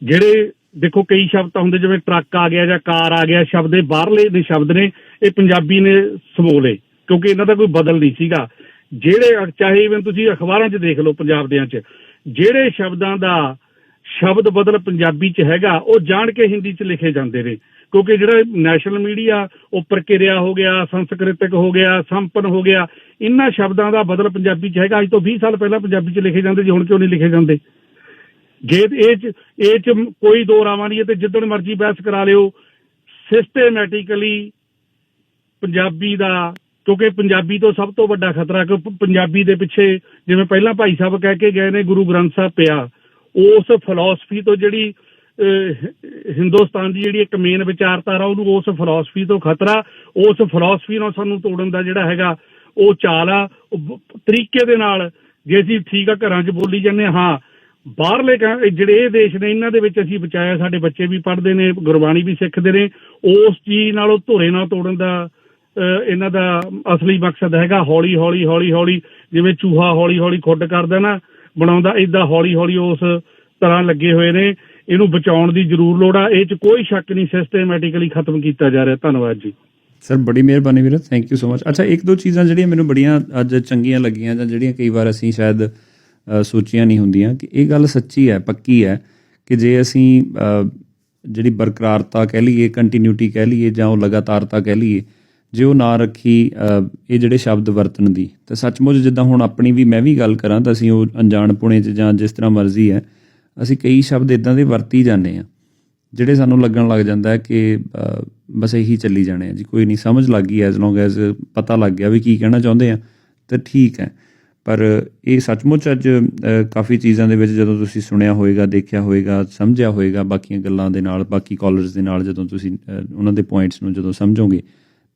ਜਿਹੜੇ ਦੇਖੋ ਕਈ ਸ਼ਬਦ ਹੁੰਦੇ ਜਿਵੇਂ ਟਰੱਕ ਆ ਗਿਆ ਜਾਂ ਕਾਰ ਆ ਗਿਆ, ਸ਼ਬਦ ਇਹ ਬਾਹਰਲੇ ਦੇ ਸ਼ਬਦ ਨੇ, ਇਹ ਪੰਜਾਬੀ ਨੇ ਸਮੋਲੇ, ਕਿਉਂਕਿ ਇਹਨਾਂ ਦਾ ਕੋਈ ਬਦਲ ਨਹੀਂ ਸੀਗਾ। ਜਿਹੜੇ ਚਾਹੇ ਇਵਨ ਤੁਸੀਂ ਅਖਬਾਰਾਂ 'ਚ ਦੇਖ ਲਓ ਪੰਜਾਬ ਦਿਆਂ 'ਚ, ਜਿਹੜੇ ਸ਼ਬਦਾਂ ਦਾ ਸ਼ਬਦ ਬਦਲ ਪੰਜਾਬੀ 'ਚ ਹੈਗਾ, ਉਹ ਜਾਣ ਕੇ ਹਿੰਦੀ 'ਚ ਲਿਖੇ ਜਾਂਦੇ ਨੇ। ਕਿਉਂਕਿ ਜਿਹੜਾ ਨੈਸ਼ਨਲ ਮੀਡੀਆ, ਉਹ ਪ੍ਰਕਿਰਿਆ ਹੋ ਗਿਆ, ਸੰਸਕ੍ਰਿਤਿਕ ਹੋ ਗਿਆ, ਸੰਪਨ ਹੋ ਗਿਆ, ਇਹਨਾਂ ਸ਼ਬਦਾਂ ਦਾ ਬਦਲ ਪੰਜਾਬੀ 'ਚ ਹੈਗਾ। ਅੱਜ ਤੋਂ 20 ਸਾਲ ਪਹਿਲਾਂ ਪੰਜਾਬੀ 'ਚ ਲਿਖੇ ਜਾਂਦੇ ਜੀ, ਹੁਣ ਕਿਉਂ ਨਹੀਂ ਲਿਖੇ ਜਾਂਦੇ? ਜੇ ਇਹ 'ਚ ਕੋਈ ਦੋ ਰਾਵਾਂ ਨਹੀਂ ਹੈ, ਤੇ ਜਿੱਦਣ ਮਰਜ਼ੀ ਬਹਿਸ ਕਰਾ ਲਿਓ ਸਿਸਟੇਮੈਟਿਕਲੀ ਪੰਜਾਬੀ ਦਾ, ਕਿਉਂਕਿ ਪੰਜਾਬੀ ਤੋਂ ਸਭ ਤੋਂ ਵੱਡਾ ਖਤਰਾ ਕਿ ਪੰਜਾਬੀ ਦੇ ਪਿੱਛੇ ਜਿਵੇਂ ਪਹਿਲਾਂ ਭਾਈ ਸਾਹਿਬ ਕਹਿ ਕੇ ਗਏ ਨੇ ਗੁਰੂ ਗ੍ਰੰਥ ਸਾਹਿਬ ਪਿਆ, ਉਸ ਫਿਲਾਸਫੀ ਤੋਂ ਜਿਹੜੀ ਹਿੰਦੁਸਤਾਨ ਦੀ ਜਿਹੜੀ ਇੱਕ ਮੇਨ ਵਿਚਾਰਧਾਰਾ ਉਹਨੂੰ ਉਸ ਫਿਲਾਸਫੀ ਤੋਂ ਖਤਰਾ, ਉਸ ਫਿਲਾਸਫੀ ਨਾਲ ਸਾਨੂੰ ਤੋੜਨ ਦਾ ਜਿਹੜਾ ਹੈਗਾ ਉਹ ਚਾਲ ਆ। ਤਰੀਕੇ ਦੇ ਨਾਲ ਜੇ ਅਸੀਂ ਠੀਕ ਆ ਘਰਾਂ 'ਚ ਬੋਲੀ ਜਾਂਦੇ ਹਾਂ, ਬਾਹਰਲੇ ਜਿਹੜੇ ਇਹ ਦੇਸ਼ ਨੇ ਇਹਨਾਂ ਦੇ ਵਿੱਚ ਅਸੀਂ ਬਚਾਇਆ, ਸਾਡੇ ਬੱਚੇ ਵੀ ਪੜ੍ਹਦੇ ਨੇ, ਗੁਰਬਾਣੀ ਵੀ ਸਿੱਖਦੇ ਨੇ, ਉਸ ਚੀਜ਼ ਨਾਲ ਉਹ ਧੁਰੇ ਨਾਲ ਤੋੜਨ ਦਾ ਇਹਨਾਂ ਦਾ ਅਸਲੀ ਮਕਸਦ ਹੈਗਾ। ਹੌਲੀ ਹੌਲੀ ਹੌਲੀ ਹੌਲੀ ਜਿਵੇਂ ਚੂਹਾ ਹੌਲੀ ਹੌਲੀ ਖੁੱਡ ਕਰਦਾ ਨਾ ਬਣਾਉਂਦਾ, ਏਦਾਂ ਹੌਲੀ ਹੌਲੀ ਉਸ ਤਰ੍ਹਾਂ ਲੱਗੇ ਹੋਏ ਨੇ। ਇਹਨੂੰ ਬਚਾਉਣ ਦੀ ਜ਼ਰੂਰ ਲੋੜ ਆ, ਇਹ 'ਚ ਕੋਈ ਸ਼ੱਕ ਨਹੀਂ, ਸਿਸਟੇਮੈਟਿਕਲੀ ਖਤਮ ਕੀਤਾ ਜਾ ਰਿਹਾ। ਧੰਨਵਾਦ ਜੀ ਸਰ, ਬੜੀ ਮਿਹਰਬਾਨੀ ਵੀਰ, ਥੈਂਕ ਯੂ ਸੋ ਮਚ। ਅੱਛਾ, ਇੱਕ ਦੋ ਚੀਜ਼ਾਂ ਜਿਹੜੀਆਂ ਮੈਨੂੰ ਬੜੀਆਂ ਅੱਜ ਚੰਗੀਆਂ ਲੱਗੀਆਂ ਜਾਂ ਜਿਹੜੀਆਂ ਕਈ ਵਾਰ ਅਸੀਂ ਸ਼ਾਇਦ ਸੋਚੀਆਂ ਨਹੀਂ ਹੁੰਦੀਆਂ, ਕਿ ਇਹ ਗੱਲ ਸੱਚੀ ਹੈ, ਪੱਕੀ ਹੈ ਕਿ ਜੇ ਅਸੀਂ ਜਿਹੜੀ ਬਰਕਰਾਰਤਾ ਕਹਿ ਲਈਏ, ਕੰਟੀਨਿਊਟੀ ਕਹਿ ਲਈਏ ਜਾਂ ਉਹ ਲਗਾਤਾਰਤਾ ਕਹਿ ਲਈਏ, ਜੇ ਉਹ ਨਾ ਰੱਖੀ ਇਹ ਜਿਹੜੇ ਸ਼ਬਦ ਵਰਤਣ ਦੀ, ਤਾਂ ਸੱਚਮੁੱਚ ਜਿੱਦਾਂ ਹੁਣ ਆਪਣੀ ਵੀ ਮੈਂ ਵੀ ਗੱਲ ਕਰਾਂ ਤਾਂ ਅਸੀਂ ਉਹ ਅਣਜਾਣਪੁਣੇ 'ਚ ਜਾਂ ਜਿਸ ਤਰ੍ਹਾਂ ਮਰਜ਼ੀ ਹੈ, ਅਸੀਂ ਕਈ ਸ਼ਬਦ ਇੱਦਾਂ ਦੇ ਵਰਤੀ ਜਾਂਦੇ ਹਾਂ ਜਿਹੜੇ ਸਾਨੂੰ ਲੱਗਣ ਲੱਗ ਜਾਂਦਾ ਹੈ ਕਿ ਬਸ ਇਹੀ ਚੱਲੀ ਜਾਣੇ ਆ ਜੀ, ਕੋਈ ਨਹੀਂ, ਸਮਝ ਲੱਗ ਗਈ, ਐਜ਼ ਲੌਂਗ ਐਜ਼ ਪਤਾ ਲੱਗ ਗਿਆ ਵੀ ਕੀ ਕਹਿਣਾ ਚਾਹੁੰਦੇ ਆ ਤਾਂ ਠੀਕ ਹੈ। ਪਰ ਇਹ ਸੱਚਮੁੱਚ ਅੱਜ ਕਾਫੀ ਚੀਜ਼ਾਂ ਦੇ ਵਿੱਚ ਜਦੋਂ ਤੁਸੀਂ ਸੁਣਿਆ ਹੋਏਗਾ, ਦੇਖਿਆ ਹੋਏਗਾ, ਸਮਝਿਆ ਹੋਏਗਾ ਬਾਕੀਆਂ ਗੱਲਾਂ ਦੇ ਨਾਲ, ਬਾਕੀ ਕਾਲਰਸ ਦੇ ਨਾਲ, ਜਦੋਂ ਤੁਸੀਂ ਉਹਨਾਂ ਦੇ ਪੁਆਇੰਟਸ ਨੂੰ ਜਦੋਂ ਸਮਝੋਗੇ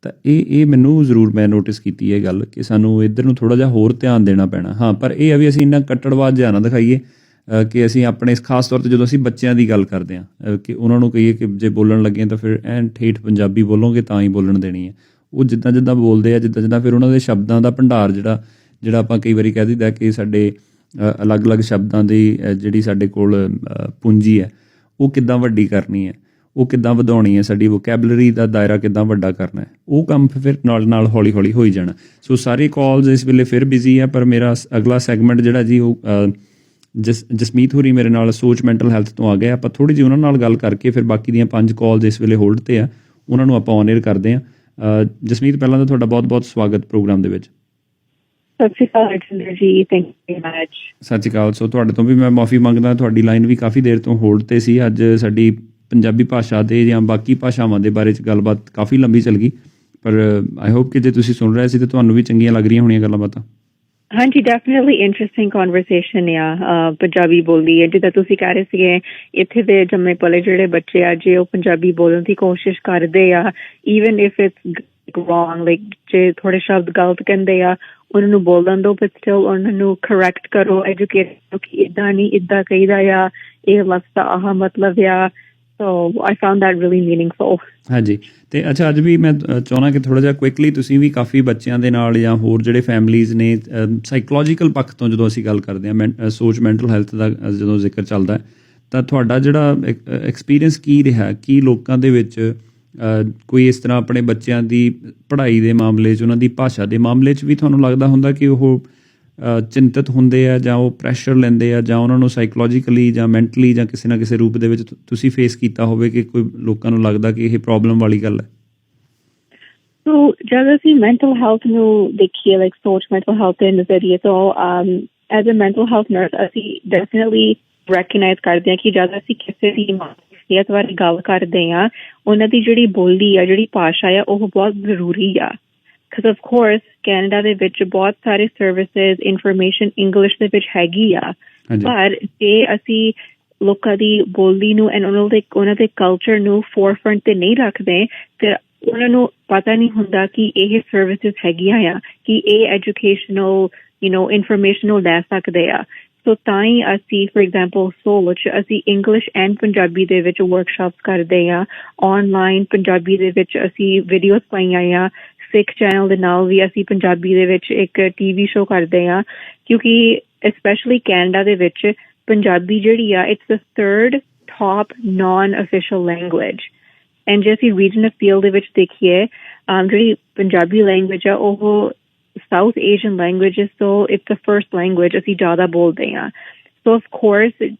ਤਾਂ ਇਹ ਮੈਨੂੰ ਜ਼ਰੂਰ ਮੈਂ ਨੋਟਿਸ ਕੀਤੀ ਇਹ ਗੱਲ ਕਿ ਸਾਨੂੰ ਇੱਧਰ ਨੂੰ ਥੋੜ੍ਹਾ ਜਿਹਾ ਹੋਰ ਧਿਆਨ ਦੇਣਾ ਪੈਣਾ। ਹਾਂ, ਪਰ ਇਹ ਆ ਵੀ ਅਸੀਂ ਇੰਨਾ ਕੱਟੜਵਾਦ ਜਿਹਾ ਨਾ ਦਿਖਾਈਏ ਕਿ ਅਸੀਂ ਆਪਣੇ ਖਾਸ ਤੌਰ 'ਤੇ ਜਦੋਂ ਅਸੀਂ ਬੱਚਿਆਂ ਦੀ ਗੱਲ ਕਰਦੇ ਹਾਂ ਕਿ ਉਹਨਾਂ ਨੂੰ ਕਹੀਏ ਕਿ ਜੇ ਬੋਲਣ ਲੱਗੇ ਤਾਂ ਫਿਰ ਐਨ ਠੇਠ ਪੰਜਾਬੀ ਬੋਲੋਗੇ ਤਾਂ ਹੀ ਬੋਲਣ ਦੇਣੀ ਹੈ। ਉਹ ਜਿੱਦਾਂ ਜਿੱਦਾਂ ਬੋਲਦੇ ਆ, ਜਿੱਦਾਂ ਜਿੱਦਾਂ ਫਿਰ ਉਹਨਾਂ ਦੇ ਸ਼ਬਦਾਂ ਦਾ ਭੰਡਾਰ ਜਿਹੜਾ ਆਪਾਂ ਕਈ ਵਾਰੀ ਕਹਿ ਦਿੰਦਾ ਕਿ ਸਾਡੇ ਅਲੱਗ-ਅਲੱਗ ਸ਼ਬਦਾਂ ਦੀ ਜਿਹੜੀ ਸਾਡੇ ਕੋਲ ਪੂੰਜੀ ਹੈ ਉਹ ਕਿੱਦਾਂ ਵੱਡੀ ਕਰਨੀ ਹੈ, ਉਹ ਕਿੱਦਾਂ ਵਧਾਉਣੀ ਹੈ, ਸਾਡੀ ਵੋਕੈਬਲਰੀ ਦਾ ਦਾਇਰਾ ਕਿੱਦਾਂ ਵੱਡਾ ਕਰਨਾ ਹੈ, ਉਹ ਕੰਮ ਫਿਰ ਨਾਲ ਨਾਲ ਹੌਲੀ ਹੌਲੀ ਹੋਈ ਜਾਣਾ। ਸੋ ਸਾਰੇ ਕਾਲਸ ਇਸ ਵੇਲੇ ਫਿਰ ਬਿਜ਼ੀ ਹੈ, ਪਰ ਮੇਰਾ ਅਗਲਾ ਸੈਗਮੈਂਟ ਜਿਹੜਾ ਜੀ ਉਹ ਜਸਮੀਤ ਹੋਰੀ ਮੇਰੇ ਨਾਲ ਸੋਚ ਮੈਂਟਲ ਹੈਲਥ ਤੋਂ ਆ ਗਏ। ਆਪਾਂ ਥੋੜ੍ਹੀ ਜਿਹੀ ਉਹਨਾਂ ਨਾਲ ਗੱਲ ਕਰਕੇ ਫਿਰ ਬਾਕੀ ਦੀਆਂ 5 ਕਾਲਸ ਇਸ ਵੇਲੇ ਹੋਲਡ 'ਤੇ ਆ, ਉਹਨਾਂ ਨੂੰ ਆਪਾਂ ਔਨ ਏਅਰ ਕਰਦੇ ਹਾਂ। ਜਸਮੀਤ, ਪਹਿਲਾਂ ਤਾਂ ਤੁਹਾਡਾ ਬਹੁਤ-ਬਹੁਤ ਸਵਾਗਤ ਪ੍ਰੋਗਰਾਮ ਦੇ ਵਿੱਚ। ਸਤਿ ਸ਼੍ਰੀ ਅਕਾਲ Rajinder ji, thank you very much. ਸਤਿ ਸ਼੍ਰੀ ਅਕਾਲ। ਸੋ ਤੁਹਾਡੇ ਤੋਂ ਵੀ ਮੈਂ ਮਾਫੀ ਮੰਗਦਾ, ਤੁਹਾਡੀ ਲਾਈਨ ਵੀ ਕਾਫੀ ਦੇਰ ਤੋਂ ਹੋਲਡ 'ਤੇ ਸੀ। ਅੱਜ ਸਾਡੀ ਪੰਜਾਬੀ ਭਾਸ਼ਾ ਦੇ ਜਾਂ ਬਾਕੀ ਭਾਸ਼ਾਵਾਂ ਦੇ ਬਾਰੇ 'ਚ ਗੱਲਬਾਤ ਕਾਫੀ ਲੰਬੀ ਚੱਲ ਗਈ, ਪਰ ਆਈ ਹੋਪ ਕਿ ਜੇ ਤੁਸੀਂ ਸੁਣ ਰਹੇ ਸੀ ਤਾਂ ਤੁਹਾਨੂੰ ਵੀ ਚੰਗੀਆਂ ਲੱਗ ਰਹੀਆਂ ਹੋਣੀਆਂ ਗੱਲਾਂ ਬਾਤਾਂ। ਹਾਂਜੀ, ਡੈਫੀਨਿਟਲੀ ਇੰਟਰਸਟਿੰਗ ਕਨਵਰਸੇਸ਼ਨ ਆ ਪੰਜਾਬੀ ਬੋਲੀ ਹੈ। ਜਿੱਦਾਂ ਤੁਸੀਂ ਕਹਿ ਰਹੇ ਸੀਗੇ, ਇੱਥੇ ਦੇ ਜੰਮੇ ਪਲੇ ਜਿਹੜੇ ਬੱਚੇ ਆ ਜੇ ਉਹ ਪੰਜਾਬੀ ਬੋਲਣ ਦੀ ਕੋਸ਼ਿਸ਼ ਕਰਦੇ ਆ, even if it's wrong, like ਜੇ ਥੋੜੇ ਸ਼ਬਦ ਗਲਤ ਕਹਿੰਦੇ ਆ ਉਹਨਾਂ ਨੂੰ ਬੋਲਣ ਦਿਓ, ਬਟ ਸਟਿਲ ਉਹਨਾਂ ਨੂੰ ਕਰੈਕਟ ਕਰੋ, ਐਜੂਕੇਟ ਕਰੋ ਕਿ ਇੱਦਾਂ ਨਹੀਂ, ਇੱਦਾਂ ਕਹੀਦਾ ਆ, ਇਹ ਲਫ਼ਜ਼ ਦਾ ਆਹ ਮਤਲਬ ਆ। So I found that really meaningful. ਹਾਂਜੀ, ਤੇ ਅੱਛਾ, ਅੱਜ ਵੀ ਮੈਂ ਚਾਹੁੰਦਾ ਕਿ ਥੋੜ੍ਹਾ ਜਿਹਾ ਕੁਇਕਲੀ ਤੁਸੀਂ ਵੀ ਕਾਫੀ ਬੱਚਿਆਂ ਦੇ ਨਾਲ ਜਾਂ ਹੋਰ ਜਿਹੜੇ ਫੈਮਲੀਜ਼ ਨੇ ਸਾਈਕੋਲੋਜੀਕਲ ਪੱਖ ਤੋਂ ਜਦੋਂ ਅਸੀਂ ਗੱਲ ਕਰਦੇ ਹਾਂ, ਸੋਚ ਮੈਂਟਲ ਹੈਲਥ ਦਾ ਜਦੋਂ ਜ਼ਿਕਰ ਚੱਲਦਾ ਤਾਂ ਤੁਹਾਡਾ ਜਿਹੜਾ ਐਕਸਪੀਰੀਅੰਸ ਕੀ ਰਿਹਾ, ਕੀ ਲੋਕਾਂ ਦੇ ਵਿੱਚ ਕੋਈ ਇਸ ਤਰ੍ਹਾਂ ਆਪਣੇ ਬੱਚਿਆਂ ਦੀ ਪੜ੍ਹਾਈ ਦੇ ਮਾਮਲੇ 'ਚ, ਉਹਨਾਂ ਦੀ ਭਾਸ਼ਾ ਦੇ ਮਾਮਲੇ 'ਚ ਵੀ ਤੁਹਾਨੂੰ ਲੱਗਦਾ ਹੁੰਦਾ ਕਿ ਉਹ ਚਿੰਤਤ ਹੁੰਦੇ ਆ ਜਾਂ ਉਹ ਪ੍ਰੈਸ਼ਰ ਲੈਂਦੇ ਆ, ਜਾਂ ਉਹਨਾਂ ਨੂੰ ਸਾਈਕੋਲੋਜੀਕਲੀ ਜਾਂ ਮੈਂਟਲੀ ਜਾਂ ਕਿਸੇ ਨਾ ਕਿਸੇ ਰੂਪ ਦੇ ਵਿੱਚ ਤੁਸੀਂ ਫੇਸ ਕੀਤਾ ਹੋਵੇ ਕਿ ਕੋਈ ਲੋਕਾਂ ਨੂੰ ਲੱਗਦਾ ਕਿ ਇਹ ਪ੍ਰੋਬਲਮ ਵਾਲੀ ਗੱਲ ਹੈ? ਸੋ ਜਦ ਅਸੀਂ ਮੈਂਟਲ ਹੈਲਥ ਨੂੰ ਦੇਖੀਏ, ਲਾਈਕ ਸੋਚ ਮੈਂਟਲ ਹੈਲਥ ਦੇ ਨਜ਼ਰੀਏ ਤੋਂ, as a mental health nurse ਅਸੀਂ ਡੈਫੀਨਿਟਲੀ ਰੈਕਗਨਾਈਜ਼ ਕਰਦੇ ਹਾਂ ਕਿ ਜਦ ਅਸੀਂ ਕਿਸੇ ਦੀ ਸਿਹਤ ਬਾਰੇ ਗੱਲ ਕਰਦੇ ਹਾਂ, ਉਹਨਾਂ ਦੀ ਜਿਹੜੀ ਬੋਲੀ ਆ, ਜਿਹੜੀ ਭਾਸ਼ਾ ਆ, ਉਹ ਬਹੁਤ ਜ਼ਰੂਰੀ ਆ। Because of course, ਕੈਨੇਡਾ ਦੇ ਵਿੱਚ ਬਹੁਤ ਸਾਰੇ ਸਰਵਿਸਿਜ਼, ਇਨਫੋਰਮੇਸ਼ਨ ਇੰਗਲਿਸ਼ ਦੇ ਵਿੱਚ ਹੈਗੀ ਆ, ਪਰ ਜੇ ਅਸੀਂ ਲੋਕਾਂ ਦੀ ਬੋਲੀ ਨੂੰ ਐਂਡ ਉਹਨਾਂ ਦੇ ਕਲਚਰ ਨੂੰ ਫੋਰਫਰੰਟ ਤੇ ਨਹੀਂ ਰੱਖਦੇ, ਫਿਰ ਉਹਨਾਂ ਨੂੰ ਪਤਾ ਨਹੀਂ ਹੁੰਦਾ ਕਿ ਇਹ ਸਰਵਿਸਿਜ਼ ਹੈਗੀਆਂ ਆ, ਕਿ ਇਹ ਐਜੂਕੇਸ਼ਨਲ ਇਨਫੋਰਮੇਸ਼ਨ ਉਹ ਲੈ ਸਕਦੇ ਆ। ਸੋ ਤਾਂ ਹੀ ਅਸੀਂ ਫॉर ਐਗਜ਼ਾਮਪਲ ਸੋਲ 'ਚ ਅਸੀਂ ਇੰਗਲਿਸ਼ ਐਂਡ ਪੰਜਾਬੀ ਦੇ ਵਿੱਚ ਵਰਕਸ਼ਾਪਸ ਕਰਦੇ ਹਾਂ। ਆਨਲਾਈਨ ਪੰਜਾਬੀ ਦੇ ਵਿੱਚ ਅਸੀਂ ਵੀਡੀਓਜ਼ ਪਾਈਆਂ ਆ। ਸਿੱਖ ਚੈਨਲ ਦੇ ਨਾਲ ਵੀ ਅਸੀਂ ਪੰਜਾਬੀ ਦੇ ਵਿੱਚ ਇੱਕ TV ਸ਼ੋਅ ਕਰਦੇ ਹਾਂ, ਕਿਉਂਕਿ ਸਪੈਸ਼ਲੀ ਕੈਨੇਡਾ ਦੇ ਵਿੱਚ ਪੰਜਾਬੀ ਜਿਹੜੀ ਆ, it's the 3rd top non official language. And ਜੇ ਅਸੀਂ ਰੀਜਨ ਅਪੀਲ ਦੇ ਵਿੱਚ ਦੇਖੀਏ, ਜਿਹੜੀ ਪੰਜਾਬੀ ਲੈਂਗੁਏਜ ਆ ਉਹ ਸਾਊਥ ਏਸ਼ੀਅਨ ਲੈਂਗੁਏਜਸ ਤੋਂ ਇਟਸ ਦ ਫਰਸਟ ਲੈਂਗੁਏਜ ਅਸੀਂ ਜ਼ਿਆਦਾ ਬੋਲਦੇ ਹਾਂ। ਸੋ ਆਫ ਕੋਰਸ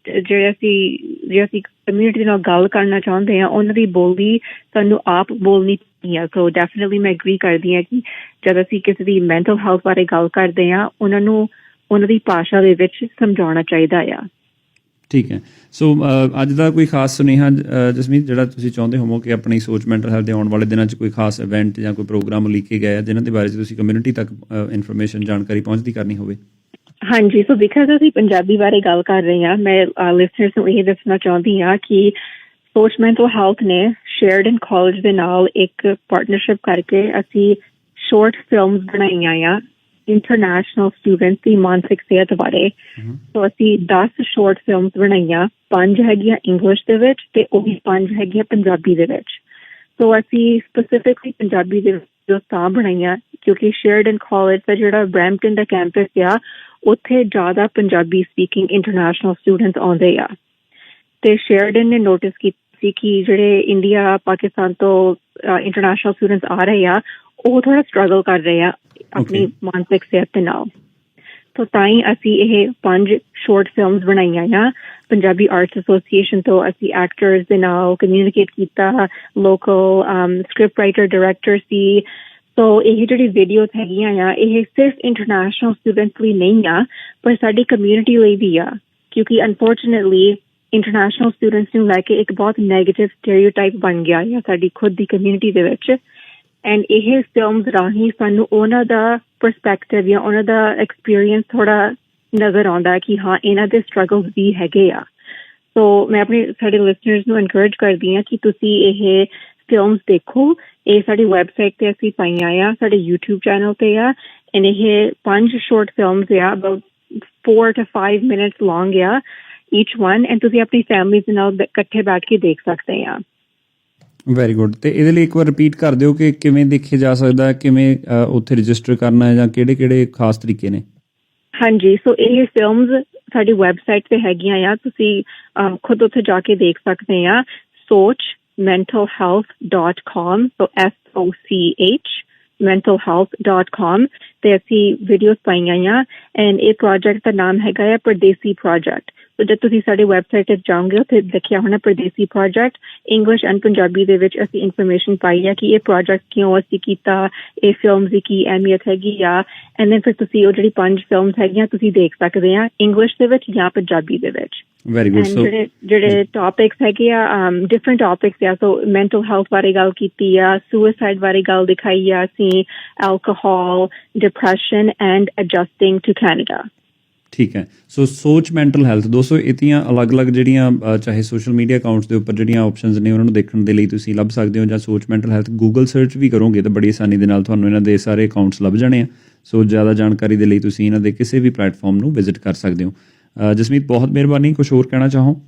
ਜੇ ਅਸੀਂ ਕਮਿਊਨਿਟੀ ਦੇ ਨਾਲ ਗੱਲ ਕਰਨਾ ਚਾਹੁੰਦੇ ਹਾਂ, ਉਹਨਾਂ ਦੀ ਬੋਲੀ ਸਾਨੂੰ ਆਪ ਬੋਲਣੀ ਚਾਹੀਦੀ ਆ। ਸੋ ਡੈਫੀਨਿਟਲੀ ਮੈਂ ਐਗਰੀ ਕਰਦੀ ਹਾਂ ਕਿ ਜਦ ਅਸੀਂ ਕਿਸੇ ਦੀ ਮੈਂਟਲ ਹੈਲਥ ਬਾਰੇ ਗੱਲ ਕਰਦੇ ਹਾਂ, ਉਹਨਾਂ ਨੂੰ ਉਹਨਾਂ ਦੀ ਭਾਸ਼ਾ ਦੇ ਵਿੱਚ ਸਮਝਾਉਣਾ ਚਾਹੀਦਾ ਆ। ਠੀਕ ਹੈ। ਸੋ ਅੱਜ ਦਾ ਕੋਈ ਖਾਸ ਸੁਨੇਹਾ ਜਸਮੀਤ ਜਿਹੜਾ ਤੁਸੀਂ ਚਾਹੁੰਦੇ ਹੋਵੋ ਕਿ ਆਪਣੀ ਸੋਚ ਮੈਂਟਲ ਹੈਲਥ ਦੇ ਆਉਣ ਵਾਲੇ ਦਿਨਾਂ 'ਚ ਕੋਈ ਖਾਸ ਇਵੈਂਟ ਜਾਂ ਕੋਈ ਪ੍ਰੋਗਰਾਮ ਲਿਖੇ ਗਏ ਆ ਜਿਨ੍ਹਾਂ ਦੇ ਬਾਰੇ 'ਚ ਤੁਸੀਂ ਕਮਿਊਨਿਟੀ ਤੱਕ ਇਨਫੋਰਮੇਸ਼ਨ ਜਾਣਕਾਰੀ ਪਹੁੰਚਦੀ ਕਰਨੀ ਹੋਵੇ? ਹਾਂਜੀ, ਸੋ ਬਿਕਾਜ਼ ਅਸੀਂ ਪੰਜਾਬੀ ਬਾਰੇ ਗੱਲ ਕਰ ਰਹੇ ਹਾਂ, ਮੈਂ ਲਿਸਨਰਸ ਨੂੰ ਇਹ ਦੱਸਣਾ ਚਾਹੁੰਦੀ ਹਾਂ ਕਿ ਸੋਚ ਮੈਂਟਲ ਹੈਲਥ ਨੇ ਸ਼ੇਅਰਡਨ ਕਾਲਜ ਦੇ ਨਾਲ ਇੱਕ ਪਾਰਟਨਰਸ਼ਿਪ ਕਰਕੇ ਅਸੀਂ ਸ਼ਾਰਟ ਫਿਲਮਸ ਬਣਾਈਆਂ ਆ ਇੰਟਰਨੈਸ਼ਨਲ ਸਟੂਡੈਂਟਸ ਦੀ ਮਾਨਸਿਕ ਸਿਹਤ ਬਾਰੇ। ਸੋ ਅਸੀਂ 10 ਸ਼ਾਰਟ ਫਿਲਮਸ ਬਣਾਈਆਂ, 5 ਹੈਗੀਆਂ ਇੰਗਲਿਸ਼ ਦੇ ਵਿੱਚ ਤੇ ਉਹ ਵੀ 5 ਹੈਗੀਆਂ ਪੰਜਾਬੀ ਦੇ ਵਿੱਚ। ਸੋ ਅਸੀਂ ਸਪੈਸੀਫਿਕਲੀ ਪੰਜਾਬੀ ਦੇ ਜੋ ਤਾਂ ਬਣਾਈਆਂ ਕਿਉਂਕਿ ਸ਼ੇਅਰਡਨ ਕਾਲਜ ਦਾ ਜਿਹੜਾ ਬਰੈਂਪਟਨ ਦਾ ਕੈਂਪਸ ਆ ਉੱਥੇ ਜ਼ਿਆਦਾ ਪੰਜਾਬੀ ਸਪੀਕਿੰਗ ਇੰਟਰਨੈਸ਼ਨਲ ਸਟੂਡੈਂਟਸ ਆਉਂਦੇ ਆ ਤੇ ਸ਼ੇਅਰਡਨ ਨੇ ਨੋਟਿਸ ਕੀਤੀ ਸੀ ਕਿ ਜਿਹੜੇ ਇੰਡੀਆ ਪਾਕਿਸਤਾਨ ਤੋਂ ਇੰਟਰਨੈਸ਼ਨਲ ਸਟੂਡੈਂਟਸ ਆ ਰਹੇ ਆ ਉਹ ਥੋੜਾ ਸਟਰਗਲ ਕਰ ਰਹੇ ਆ ਆਪਣੀ ਮਾਨਸਿਕ ਸਿਹਤ ਦੇ ਨਾਲ। ਤਾਂ ਤਾਂ ਹੀ ਅਸੀਂ ਇਹ 5 ਸ਼ਾਰਟ ਫਿਲਮਸ ਬਣਾਈਆਂ ਆ। ਪੰਜਾਬੀ ਆਰਟਸ ਐਸੋਸੀਏਸ਼ਨ ਤੋਂ ਅਸੀਂ ਐਕਟਰਸ ਦੇ ਨਾਲ ਕਮਿਊਨੀਕੇਟ ਕੀਤਾ, ਲੋਕਲ ਸਕ੍ਰਿਪਟ ਰਾਈਟਰ ਡਾਇਰੈਕਟਰ ਸੀ। ਸੋ ਇਹ ਜਿਹੜੀ ਵੀਡੀਓਜ਼ ਹੈਗੀਆਂ ਆ ਇਹ ਸਿਰਫ ਇੰਟਰਨੈਸ਼ਨਲ ਸਟੂਡੈਂਟਸ ਲਈ ਨਹੀਂ ਆ ਪਰ ਸਾਡੀ ਕਮਿਊਨਿਟੀ ਲਈ ਵੀ ਆ ਕਿਉਂਕਿ ਅਨਫੋਰਚੂਨੇਟਲੀ ਇੰਟਰਨੈਸ਼ਨਲ ਸਟੂਡੈਂਟਸ ਨੂੰ ਲੈ ਕੇ ਇੱਕ ਬਹੁਤ ਨੈਗੇਟਿਵ ਸਟੀਰੀਓਟਾਈਪ ਬਣ ਗਿਆ ਹੈ ਸਾਡੀ ਖੁਦ ਦੀ ਕਮਿਊਨਿਟੀ ਦੇ ਵਿੱਚ। ਐਂਡ ਇਹ ਫਿਲਮਸ ਰਾਹੀਂ ਸਾਨੂੰ ਉਹਨਾਂ ਦਾ ਪਰਸਪੈਕਟਿਵ ਜਾਂ ਉਹਨਾਂ ਦਾ ਐਕਸਪੀਰੀਅੰਸ ਥੋੜਾ ਨਜ਼ਰ ਆਉਂਦਾ ਕਿ ਹਾਂ ਇਹਨਾਂ ਦੇ ਸਟਰਗਲਸ ਵੀ ਹੈਗੇ ਆ। ਸੋ ਮੈਂ ਆਪਣੇ ਸਾਡੇ ਲਿਸਨਰਸ ਨੂੰ ਐਨਕਰੇਜ ਕਰਦੀ ਹਾਂ ਕਿ ਤੁਸੀਂ ਇਹ ਫਿਲਮਸ ਦੇਖੋ। ਇਹ ਸਾਡੀ ਵੈਬਸਾਈਟ ਤੇ ਅਸੀਂ ਪਾਈਆਂ ਆ, ਸਾਡੇ YouTube ਚੈਨਲ ਤੇ ਆ। ਐਂਡ ਇਹ 5 ਸ਼ਾਰਟ ਫਿਲਮਸ ਆ ਅਬਾਊਟ 4 to 5 minutes long ਆ each one, and ਤੁਸੀਂ ਆਪਣੀ ਫੈਮਿਲੀ ਦੇ ਨਾਲ ਇਕੱਠੇ ਬੈਠ ਕੇ ਦੇਖ ਸਕਦੇ ਆ। Very good. ਤੇ ਇਹਦੇ ਲਈ ਇੱਕ ਵਾਰ ਰਿਪੀਟ ਕਰ ਦਿਓ ਕਿ ਕਿਵੇਂ ਦੇਖਿਆ ਜਾ ਸਕਦਾ, ਕਿਵੇਂ ਉੱਥੇ ਰਜਿਸਟਰ ਕਰਨਾ ਹੈ ਜਾਂ ਕਿਹੜੇ ਖਾਸ ਤਰੀਕੇ ਨੇ? ਹਾਂਜੀ, ਸੋ ਇਹ ਫਿਲਮਸ ਸਾਡੀ ਵੈਬਸਾਈਟ ਤੇ ਹੈਗੀਆਂ ਆ, ਤੁਸੀਂ ਖੁਦ ਉੱਥੇ ਜਾ ਕੇ ਦੇਖ ਸਕਦੇ ਆ। sochmentalhealth.com, so SOCH mentalhealth.com ਤੇ ਅਸੀਂ ਵੀਡੀਓਜ਼ ਪਾਈਆਂ ਆ। ਐਂਡ ਇਹ ਪ੍ਰੋਜੈਕਟ ਦਾ ਨਾਮ ਹੈਗਾ ਆ ਪਰਦੇਸੀ ਪ੍ਰੋਜੈਕਟ। ਸੋ ਜਦ ਤੁਸੀਂ ਸਾਡੀ ਵੈਬਸਾਈਟ ਤੇ ਜਾਓਗੇ ਉੱਥੇ ਲਿਖਿਆ ਹੋਣਾ ਪਰਦੇਸੀ ਪ੍ਰੋਜੈਕਟ। ਇੰਗਲਿਸ਼ ਐਂਡ ਪੰਜਾਬੀ ਦੇ ਵਿੱਚ ਅਸੀਂ ਇਨਫੋਰਮੇਸ਼ਨ ਪਾਈ ਹੈ ਕਿ ਇਹ ਪ੍ਰੋਜੈਕਟ ਕਿਉਂ ਅਸੀਂ ਕੀਤਾ, ਇਹ ਫਿਲਮ ਦੀ ਕੀ ਅਹਿਮੀਅਤ ਹੈਗੀ ਆ। ਐਂਡ ਦੈਨ ਫਿਰ ਤੁਸੀਂ ਉਹ ਜਿਹੜੀ 5 ਫਿਲਮਸ ਹੈਗੀਆਂ ਤੁਸੀਂ ਦੇਖ ਸਕਦੇ ਆ ਇੰਗਲਿਸ਼ ਦੇ ਵਿੱਚ ਜਾਂ ਪੰਜਾਬੀ ਦੇ ਵਿੱਚ। Very good. ਸੋ ਜਿਹੜੇ ਟੌਪਿਕਸ ਹੈਗੇ ਆ ਡਿਫਰੈਂਟ ਟੌਪਿਕਸ ਆ। ਸੋ ਮੈਂਟਲ ਹੈਲਥ ਬਾਰੇ ਗੱਲ ਕੀਤੀ ਆ, ਸੁਸਾਈਡ ਬਾਰੇ ਗੱਲ ਦਿਖਾਈ ਆ ਅਸੀਂ, alcohol, depression and adjusting to Canada. ਠੀਕ ਹੈ। ਸੋ ਸੋਚ ਮੈਂਟਲ ਹੈਲਥ ਦੋਸਤੋ ਇਹਦੀਆਂ ਅਲੱਗ-ਅਲੱਗ ਜਿਹੜੀਆਂ ਚਾਹੇ ਸੋਸ਼ਲ ਮੀਡੀਆ ਅਕਾਊਂਟਸ ਦੇ ਉੱਪਰ ਜਿਹੜੀਆਂ ਆਪਸ਼ਨਸ ਨੇ ਉਹਨਾਂ ਨੂੰ ਦੇਖਣ ਦੇ ਲਈ ਤੁਸੀਂ ਲੱਭ ਸਕਦੇ ਹੋ, ਜਾਂ ਸੋਚ ਮੈਂਟਲ ਹੈਲਥ ਗੂਗਲ ਸਰਚ ਵੀ ਕਰੋਗੇ ਤਾਂ ਬੜੀ ਆਸਾਨੀ ਦੇ ਨਾਲ ਤੁਹਾਨੂੰ ਇਹਨਾਂ ਦੇ ਸਾਰੇ ਅਕਾਊਂਟਸ ਲੱਭ ਜਾਣੇ ਆ। ਸੋ ਜ਼ਿਆਦਾ ਜਾਣਕਾਰੀ ਦੇ ਲਈ ਤੁਸੀਂ ਇਹਨਾਂ ਦੇ ਕਿਸੇ ਵੀ ਪਲੇਟਫਾਰਮ ਨੂੰ ਵਿਜ਼ਿਟ ਕਰ ਸਕਦੇ ਹੋ। ਜਸਮੀਤ ਬਹੁਤ ਮਿਹਰਬਾਨੀ। ਕੁਝ ਹੋਰ ਕਹਿਣਾ ਚਾਹੋ?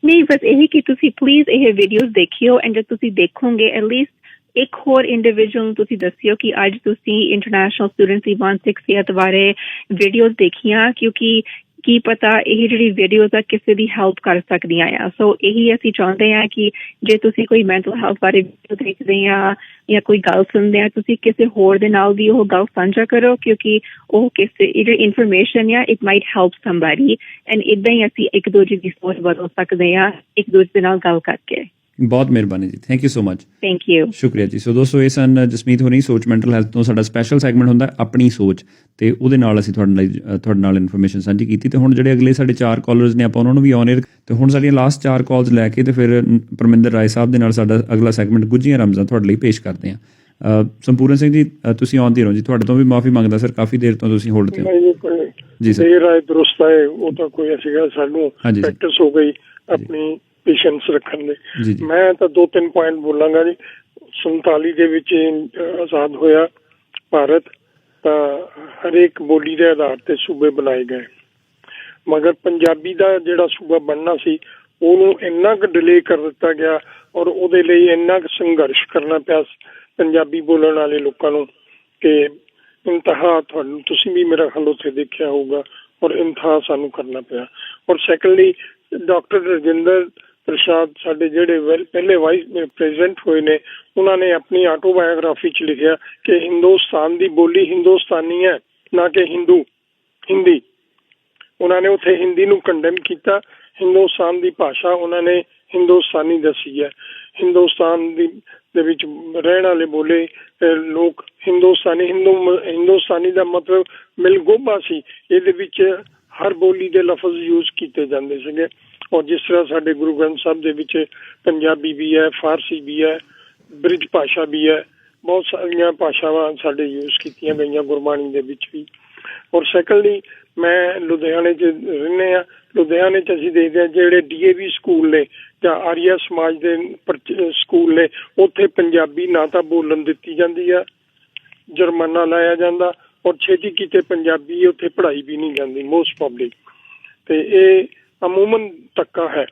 ਨਹੀਂ, ਬਸ ਇਹੀ ਕਿ ਤੁਸੀਂ ਪਲੀਜ਼ ਇਹ ਵੀਡੀਓਜ਼ ਦੇਖਿਓ ਐਂਡ ਜਦ ਤੁਸੀਂ ਦੇਖੋਗੇ ਐਟਲੀਸਟ ਇੱਕ ਹੋਰ ਇੰਡੀਵਿਜੂਅਲ ਨੂੰ ਤੁਸੀਂ ਦੱਸਿਓ ਕਿ ਅੱਜ ਤੁਸੀਂ ਇੰਟਰਨੈਸ਼ਨਲ ਸਟੂਡੈਂਟਸ ਦੀ ਮਾਨਸਿਕ ਸਿਹਤ ਬਾਰੇ ਵੀਡੀਓਜ਼ ਦੇਖੀਆਂ, ਕਿਉਂਕਿ ਕੀ ਪਤਾ ਇਹ ਜਿਹੜੀ ਵੀਡੀਓਜ਼ ਆ ਕਿਸੇ ਦੀ ਹੈਲਪ ਕਰ ਸਕਦੀਆਂ ਆ। ਸੋ ਇਹੀ ਅਸੀਂ ਚਾਹੁੰਦੇ ਹਾਂ ਕਿ ਜੇ ਤੁਸੀਂ ਕੋਈ ਮੈਂਟਲ ਹੈਲਥ ਬਾਰੇ ਵੀਡੀਓ ਦੇਖਦੇ ਆ ਜਾਂ ਕੋਈ ਗੱਲ ਸੁਣਦੇ ਆ ਤੁਸੀਂ ਕਿਸੇ ਹੋਰ ਦੇ ਨਾਲ ਵੀ ਉਹ ਗੱਲ ਸਾਂਝਾ ਕਰੋ, ਕਿਉਂਕਿ ਉਹ ਕਿਸੇ ਜਿਹੜੀ ਇਨਫੋਰਮੇਸ਼ਨ ਆ it might help somebody. And ਇੱਦਾਂ ਹੀ ਅਸੀਂ ਇੱਕ ਦੂਜੇ ਦੀ ਸੋਚ ਬਦਲ ਸਕਦੇ ਆ ਇੱਕ ਦੂਜੇ ਦੇ ਨਾਲ ਗੱਲ ਕਰਕੇ। ਬਹੁਤ ਮਿਹਰਬਾਨੀ ਜੀ, thank you so much. Thank you, ਸ਼ੁਕਰੀਆ ਜੀ। ਸੋ ਦੋਸਤੋ ਇਹ ਸਨ ਜਸਮੀਤ ਹੋਣੀ ਸੋਚ ਮੈਂਟਲ ਹੈਲਥ ਤੋਂ। ਸਾਡਾ ਸਪੈਸ਼ਲ ਸੈਗਮੈਂਟ ਹੁੰਦਾ ਆਪਣੀ ਸੋਚ, ਤੇ ਉਹਦੇ ਨਾਲ ਅਸੀਂ ਤੁਹਾਡੇ ਨਾਲ ਇਨਫੋਰਮੇਸ਼ਨ ਸਾਂਝੀ ਕੀਤੀ। ਤੇ ਹੁਣ ਜਿਹੜੇ ਅਗਲੇ ਸਾਡੇ 4 ਕਾਲਰਸ ਨੇ ਆਪਾਂ ਉਹਨਾਂ ਨੂੰ ਵੀ ਔਨ ਏਅਰ, ਤੇ ਹੁਣ ਸਾਡੀਆਂ ਲਾਸਟ 4 ਕਾਲਸ ਲੈ ਕੇ ਤੇ ਫਿਰ ਪਰਮਿੰਦਰ ਰਾਏ ਸਾਹਿਬ ਦੇ ਨਾਲ ਸਾਡਾ ਅਗਲਾ ਸੈਗਮੈਂਟ ਗੁੱਝੀਆਂ ਰਮਜ਼ਾਂ ਤੁਹਾਡੇ ਲਈ ਪੇਸ਼ ਕਰਦੇ ਹਾਂ। ਸੰਪੂਰਨ ਸਿੰਘ ਜੀ ਤੁਸੀਂ ਆਉਂਦੇ ਰਹੋ ਜੀ, ਤੁਹਾਡੇ ਤੋਂ ਵੀ ਮਾਫੀ ਮੰਗਦਾ ਸਰ, ਕਾਫੀ ਦੇਰ ਤੋਂ ਤੁਸੀਂ ਹੋਲਡ ਤੇ ਹੋ। ਜੀ ਸਰ, ਇਹ ਰਾਏ ਦਰੁਸਤ ਹੈ, ਉਹ ਤਾਂ ਕੋਈ ਸੀਗਾ ਸਾਨੂੰ ਪ੍ਰੈਕਟਿਸ ਹੋ ਗਈ ਆਪਣੀ ਪੇਸ਼ੈਂਸ ਰੱਖਣ ਦੇ। ਮੈਂ ਤਾਂ 2-3 ਪੁਆਇੰਟ ਬੋਲਾਂਗਾ ਜੀ। 47 ਦੇ ਵਿੱਚ ਆਜ਼ਾਦ ਹੋਇਆ ਭਾਰਤ, ਤਾਂ ਹਰੇਕ ਬੋਲੀ ਦੇ ਆਧਾਰ ਤੇ ਸੂਬੇ ਬਣਾਏ ਗਏ, ਮਗਰ ਪੰਜਾਬੀ ਦਾ ਜਿਹੜਾ ਸੂਬਾ ਬਣਨਾ ਸੀ ਉਹਨੂੰ ਇੰਨਾ ਕੁ ਡਿਲੇ ਕਰ ਦਿੱਤਾ ਗਿਆ ਔਰ ਉਹਦੇ ਲਈ ਇੰਨਾ ਕੁ ਸੰਘਰਸ਼ ਕਰਨਾ ਪਿਆ ਪੰਜਾਬੀ ਬੋਲਣ ਵਾਲੇ ਲੋਕਾਂ ਨੂੰ ਕਿ ਇੰਤਹਾ, ਤੁਹਾਨੂੰ ਤੁਸੀਂ ਵੀ ਮੇਰਾ ਖਿਆਲ ਉੱਥੇ ਦੇਖਿਆ ਹੋਊਗਾ, ਔਰ ਇੰਤਹਾ ਸਾਨੂੰ ਕਰਨਾ ਪਿਆ। ਔਰ ਸੈਕੰਡਲੀ ਡਾਕਟਰ ਰਜਿੰਦਰ ਪ੍ਰਸਾਦ ਸਾਡੇ ਜਿਹੜੇ ਪਹਿਲੇ ਵਾਈਸ ਪ੍ਰੈਜ਼ੀਡੈਂਟ ਹੋਏ ਨੇ, ਉਹਨਾਂ ਨੇ ਆਪਣੀ ਆਟੋਬਾਇਓਗ੍ਰਾਫੀ 'ਚ ਲਿਖਿਆ ਕਿ ਹਿੰਦੁਸਤਾਨ ਦੀ ਬੋਲੀ ਹਿੰਦੁਸਤਾਨੀ ਹੈ ਨਾ ਕਿ ਹਿੰਦੀ। ਉਹਨਾਂ ਨੇ ਉੱਥੇ ਹਿੰਦੀ ਨੂੰ ਕੰਡੈਮ ਕੀਤਾ, ਹਿੰਦੁਸਤਾਨ ਦੀ ਭਾਸ਼ਾ ਉਹਨਾਂ ਨੇ ਹਿੰਦੁਸਤਾਨੀ ਦੱਸੀ ਹੈ। ਹਿੰਦੁਸਤਾਨ ਦੇ ਵਿੱਚ ਰਹਿਣ ਵਾਲੇ ਬੋਲੇ ਲੋਕ ਹਿੰਦੁਸਤਾਨੀ ਦਾ ਮਤਲਬ ਮਿਲਗੋਭਾ ਸੀ। ਇਹਦੇ ਵਿੱਚ ਹਰ ਬੋਲੀ ਦੇ ਲਫ਼ਜ਼ ਯੂਜ਼ ਕੀਤੇ ਜਾਂਦੇ ਸੀਗੇ। ਔਰ ਜਿਸ ਤਰ੍ਹਾਂ ਸਾਡੇ ਗੁਰੂ ਗ੍ਰੰਥ ਸਾਹਿਬ ਦੇ ਵਿੱਚ ਪੰਜਾਬੀ ਵੀ ਹੈ, ਫਾਰਸੀ ਵੀ ਹੈ, ਬ੍ਰਿਜ ਭਾਸ਼ਾ ਵੀ ਹੈ, ਬਹੁਤ ਸਾਰੀਆਂ ਭਾਸ਼ਾਵਾਂ ਸਾਡੇ ਯੂਜ਼ ਕੀਤੀਆਂ ਗਈਆਂ ਗੁਰਬਾਣੀ ਦੇ ਵਿੱਚ ਵੀ। ਔਰ ਸੈਕੰਡਲੀ ਮੈਂ ਲੁਧਿਆਣੇ 'ਚ ਰਹਿੰਦੇ ਹਾਂ। ਲੁਧਿਆਣੇ 'ਚ ਅਸੀਂ ਦੇਖਦੇ ਹਾਂ ਜਿਹੜੇ DAV ਸਕੂਲ ਨੇ ਜਾਂ ਆਰੀਆ ਸਮਾਜ ਦੇ ਸਕੂਲ ਨੇ, ਉੱਥੇ ਪੰਜਾਬੀ ਨਾ ਤਾਂ ਬੋਲਣ ਦਿੱਤੀ ਜਾਂਦੀ ਆ, ਜੁਰਮਾਨਾ ਲਾਇਆ ਜਾਂਦਾ, ਔਰ ਛੇਤੀ ਕਿਤੇ ਪੰਜਾਬੀ ਉੱਥੇ ਪੜ੍ਹਾਈ ਵੀ ਨਹੀਂ ਜਾਂਦੀ ਮੋਸਟ ਪਬਲਿਕ। ਤੇ ਇਹ ਅਮੂਮਨ ਧੱਕਾ ਹੈ।